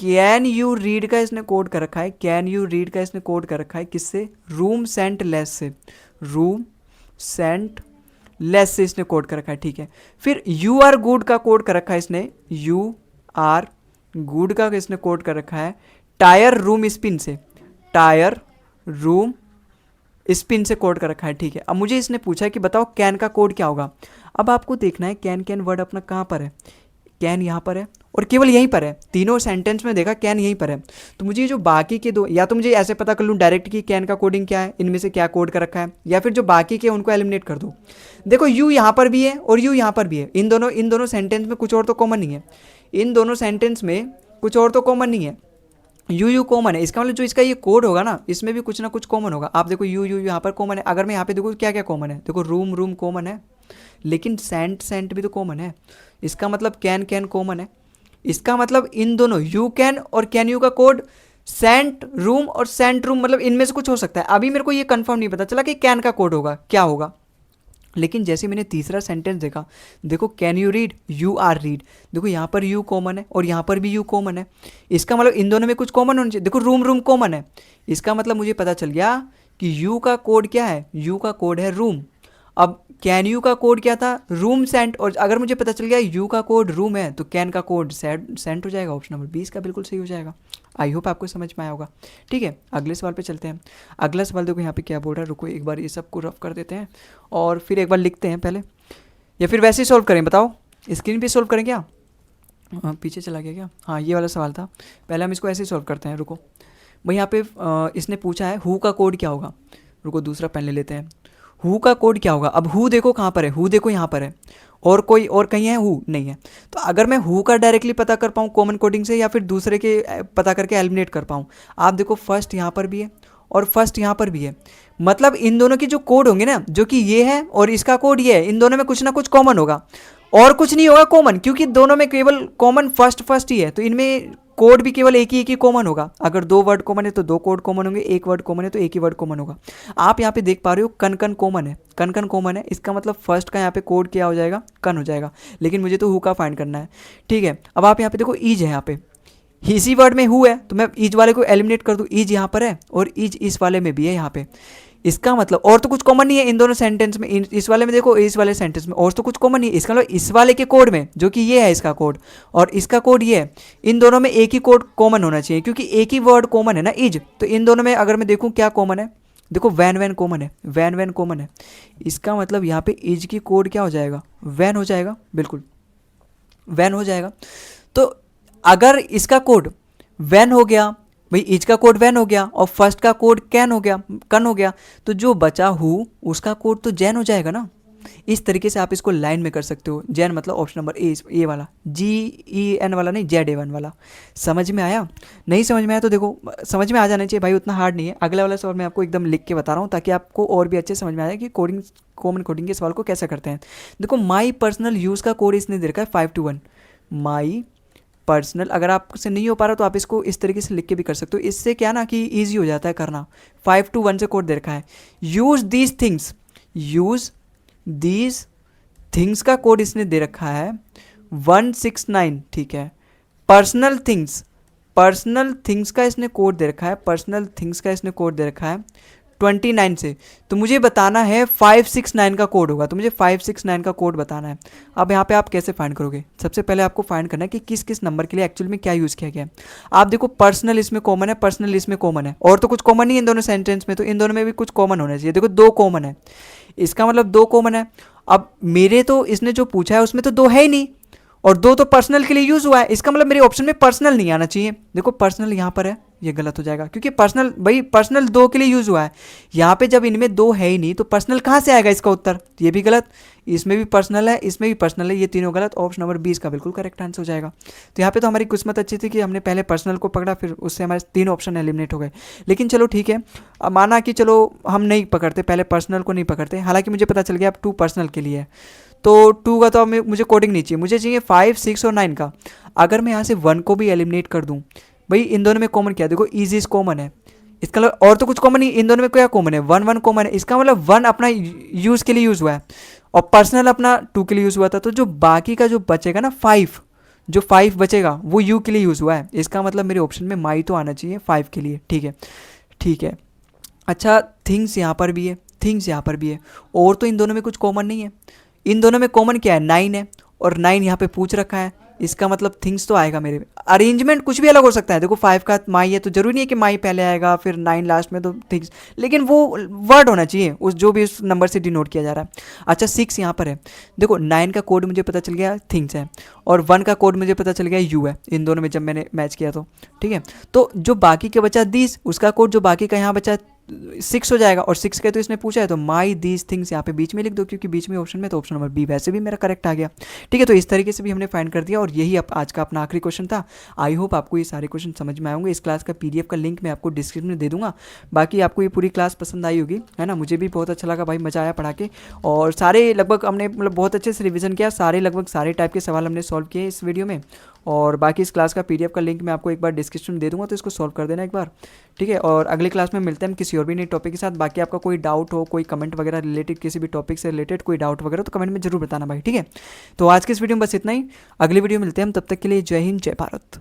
[SPEAKER 1] कैन यू रीड का इसने कोड कर रखा है, कैन यू रीड का इसने कोड कर रखा है किससे, रूम सेंट लेस से, रूम सेंट लेस से इसने कोड कर रखा है, ठीक है। फिर यू आर गुड का कोड कर रखा है इसने, यू आर गुड का इसने कोड कर रखा है टायर रूम स्पिन से, टायर रूम स्पिन से कोड कर रखा है, ठीक है। अब मुझे इसने पूछा है कि बताओ कैन का कोड क्या होगा। अब आपको देखना है कैन कैन वर्ड अपना कहाँ पर है, कैन यहाँ पर है और केवल यहीं पर है, तीनों सेंटेंस में देखा कैन यहीं पर है। तो मुझे जो बाकी के दो, या तो मुझे ऐसे पता कर लूँ डायरेक्ट कि कैन का कोडिंग क्या है, इनमें से क्या कोड कर रखा है, या फिर जो बाकी के उनको एलिमिनेट कर दो। देखो यू यहाँ पर भी है और यू यहाँ पर भी है, इन दोनों सेंटेंस में कुछ और तो कॉमन नहीं है, इन दोनों सेंटेंस में कुछ और तो कॉमन नहीं है, यू कॉमन है। इसका मतलब जो इसका ये कोड होगा ना, इसमें भी कुछ ना कुछ कॉमन होगा। आप देखो यू यहाँ पर कॉमन है, अगर मैं यहाँ पे देखो क्या क्या कॉमन है, देखो रूम कॉमन है, लेकिन सेंट भी तो कॉमन है। इसका मतलब कैन कॉमन है, इसका मतलब इन दोनों यू कैन और कैन यू का कोड सेंट रूम और सेंट रूम, मतलब इनमें से कुछ हो सकता है। अभी मेरे को ये कंफर्म नहीं पता चला कि कैन का कोड होगा क्या होगा, लेकिन जैसे मैंने तीसरा सेंटेंस देखा, देखो can you read, you are read, देखो यहाँ पर यू कॉमन है और यहाँ पर भी यू कॉमन है। इसका मतलब इन दोनों में कुछ कॉमन होना चाहिए। देखो रूम कॉमन है, इसका मतलब मुझे पता चल गया कि यू का कोड क्या है, यू का कोड है रूम। अब कैन यू का कोड क्या था, रूम सेंट, और अगर मुझे पता चल गया यू का कोड रूम है तो कैन का कोड सेंट हो जाएगा। ऑप्शन नंबर 20 का बिल्कुल सही हो जाएगा। आई होप आपको समझ में आया होगा। ठीक है, अगले सवाल पे चलते हैं। अगला सवाल देखो यहाँ पे क्या बोल रहा है, रुको एक बार ये सबको रफ कर देते हैं और फिर एक बार लिखते हैं पहले, या फिर वैसे ही सॉल्व करें, बताओ स्क्रीन पे सॉल्व करें क्या। पीछे चला गया क्या, हाँ ये वाला सवाल था, पहले हम इसको ऐसे ही सॉल्व करते हैं। रुको भाई यहाँ पे इसने पूछा है हु का कोड क्या होगा, रुको दूसरा पेन ले लेते हैं। हु का कोड क्या होगा, अब हु देखो कहाँ पर है, हु देखो यहाँ पर है, और कोई और कहीं है, हु नहीं है। तो अगर मैं हु का डायरेक्टली पता कर पाऊँ कॉमन कोडिंग से, या फिर दूसरे के पता करके एलिमिनेट कर पाऊँ। आप देखो फर्स्ट यहाँ पर भी है और फर्स्ट यहाँ पर भी है, मतलब इन दोनों के जो कोड होंगे ना, जो कि ये है और इसका कोड ये है, इन दोनों में कुछ ना कुछ कॉमन होगा और कुछ नहीं होगा कॉमन, क्योंकि दोनों में केवल कॉमन फर्स्ट ही है। तो इनमें कोड भी केवल एक ही कॉमन होगा। अगर दो वर्ड कॉमन है तो दो कोड कॉमन होंगे, एक वर्ड कॉमन है तो एक ही वर्ड कॉमन होगा। आप यहाँ पे देख पा रहे हो कन कॉमन है, कन कॉमन है, इसका मतलब फर्स्ट का यहाँ पे कोड क्या हो जाएगा, कन हो जाएगा। लेकिन मुझे तो हु का फाइंड करना है। ठीक है, अब आप यहाँ पे देखो ईज है, यहाँ पे इसी वर्ड में हु है तो मैं ईज वाले को एलिमिनेट कर दूँ, ईज यहाँ पर है और ईज इस वाले में भी है यहाँ पे। इसका मतलब और तो कुछ कॉमन नहीं है इन दोनों सेंटेंस में, इस वाले में देखो, इस वाले सेंटेंस में और तो कुछ कॉमन नहीं है। इसका मतलब इस वाले के कोड में, जो कि ये है इसका कोड और इसका कोड ये है, इन दोनों में एक ही कोड कॉमन होना चाहिए, क्योंकि एक ही वर्ड कॉमन है ना इज। तो इन दोनों में अगर मैं देखूँ क्या कॉमन है, देखो वैन कॉमन है, वैन कॉमन है। इसका मतलब यहाँ पे इज की कोड क्या हो जाएगा, वैन हो जाएगा, बिल्कुल वैन हो जाएगा। तो अगर इसका कोड वैन हो गया, भाई इज का कोड वैन हो गया और फर्स्ट का कोड कैन हो गया, कन हो गया, तो जो बचा हु उसका कोड तो जैन हो जाएगा ना। इस तरीके से आप इसको लाइन में कर सकते हो। जैन मतलब ऑप्शन नंबर ए वाला, GEN वाला नहीं, ZA1 वाला। समझ में आया? नहीं समझ में आया तो देखो, समझ में आ जाना चाहिए भाई, उतना हार्ड नहीं है। अगला वाला सवाल मैं आपको एकदम लिख के बता रहा हूँ ताकि आपको और भी अच्छे समझ में आए कि कोडिंग, कॉमन कोडिंग के सवाल को कैसे करते हैं। देखो माई पर्सनल यूज़ का कोड इसने दे रखा है 5 to 1। माई पर्सनल, अगर आपसे नहीं हो पा रहा तो आप इसको इस तरीके से लिख के भी कर सकते हो। इससे क्या ना कि ईजी हो जाता है करना। 5 to 1 से कोड दे रखा है। Use these things, use these things का कोड इसने दे रखा है 169। ठीक है, पर्सनल थिंग्स, पर्सनल थिंग्स का इसने कोड दे रखा है, पर्सनल थिंग्स का इसने कोड दे रखा है 29 से। तो मुझे बताना है 569 का कोड होगा, तो मुझे 569 का कोड बताना है। अब यहाँ पे आप कैसे फाइंड करोगे, सबसे पहले आपको फाइंड करना है कि किस किस नंबर के लिए एक्चुअल में क्या यूज़ किया गया है। आप देखो पर्सनल इसमें कॉमन है, पर्सनल इसमें कॉमन है, और तो कुछ कॉमन नहीं है इन दोनों सेंटेंस में, तो इन दोनों में भी कुछ कॉमन होना चाहिए। देखो 2 कॉमन है, इसका मतलब 2 कॉमन है। अब मेरे तो इसने जो पूछा है उसमें तो 2 है ही नहीं, और 2 तो पर्सनल के लिए यूज़ हुआ है, इसका मतलब मेरे ऑप्शन में पर्सनल नहीं आना चाहिए। देखो पर्सनल यहाँ पर है, ये गलत हो जाएगा, क्योंकि पर्सनल, भाई पर्सनल 2 के लिए यूज़ हुआ है। यहाँ पे जब इनमें 2 है ही नहीं तो पर्सनल कहाँ से आएगा इसका उत्तर, ये भी गलत। इसमें भी पर्सनल है, इसमें भी पर्सनल है, ये तीनों गलत। ऑप्शन नंबर 20 का बिल्कुल करेक्ट आंसर हो जाएगा। तो यहाँ पे तो हमारी किस्मत अच्छी थी कि हमने पहले पर्सनल को पकड़ा, फिर उससे हमारे 3 ऑप्शन एलिमिनेट हो गए। लेकिन चलो ठीक है, अब माना कि चलो हम नहीं पकड़ते, पहले पर्सनल को नहीं पकड़ते, हालांकि मुझे पता चल गया अब 2 पर्सनल के लिए है, तो 2 का तो अब मुझे कोडिंग नहीं चाहिए, मुझे चाहिए 5, 6 और 9 का। अगर मैं यहाँ से 1 को भी एलिमिनेट कर दूँ, भाई इन दोनों में कॉमन क्या है, देखो इज कॉमन है, इसका मतलब और तो कुछ कॉमन नहीं, इन दोनों में क्या कॉमन है, 1 1 कॉमन है। इसका मतलब 1 अपना यूज़ के लिए यूज़ हुआ है और पर्सनल अपना 2 के लिए यूज़ हुआ था। तो जो बाकी का जो बचेगा ना 5, जो 5 बचेगा वो यू के लिए यूज़ हुआ है, इसका मतलब मेरे ऑप्शन में माई तो आना चाहिए 5 के लिए। ठीक है, ठीक है। अच्छा, थिंग्स यहाँ पर भी है, थिंग्स यहाँ पर भी है, और तो इन दोनों में कुछ कॉमन नहीं है। इन दोनों में कॉमन क्या है, 9 है, और 9 यहाँ पे पूछ रखा है, इसका मतलब थिंग्स तो आएगा मेरे। अरेंजमेंट कुछ भी अलग हो सकता है, देखो 5 का माई है तो जरूरी नहीं है कि माई पहले आएगा फिर 9 लास्ट में तो थिंग्स, लेकिन वो वर्ड होना चाहिए उस जो भी उस नंबर से डिनोट किया जा रहा है। अच्छा, 6 यहाँ पर है, देखो 9 का कोड मुझे पता चल गया थिंग्स है, और 1 का कोड मुझे पता चल गया यू है, इन दोनों में जब मैंने मैच किया तो। ठीक है, तो जो बाकी के बचा दिस, उसका कोड जो बाकी का यहाँ बचा 6 हो जाएगा, और 6 के तो इसने पूछा है तो माई दीज थिंग्स यहाँ पे बीच में लिख दो, क्योंकि बीच में ऑप्शन में, तो ऑप्शन नंबर बी वैसे भी मेरा करेक्ट आ गया। ठीक है, तो इस तरीके से भी हमने फाइंड कर दिया, और यही अब आज का अपना आखिरी क्वेश्चन था। आई होप आपको ये सारे क्वेश्चन समझ में आएंगे। इस क्लास का पीडीएफ का लिंक मैं आपको डिस्क्रिप्शन में दे दूंगा। बाकी आपको ये पूरी क्लास पसंद आई होगी, है ना। मुझे भी बहुत अच्छा लगा भाई, मज़ा आया पढ़ा के, और सारे लगभग हमने मतलब बहुत अच्छे से रिवीजन किया, सारे लगभग सारे टाइप के सवाल हमने सॉल्व किए इस वीडियो में। और बाकी इस क्लास का पीडीएफ का लिंक मैं आपको एक बार डिस्क्रिप्शन में दे दूंगा, तो इसको सॉल्व कर देना एक बार। ठीक है, और अगले क्लास में मिलते हैं हम किसी और भी नए टॉपिक के साथ। बाकी आपका कोई डाउट हो, कोई कमेंट वगैरह रिलेटेड, किसी भी टॉपिक से रिलेटेड कोई डाउट वगैरह, तो कमेंट में जरूर बताना भाई। ठीक है, तो आज के इस वीडियो में बस इतना ही, अगली वीडियो में मिलते हैं हम, तब तक के लिए जय हिंद जय भारत।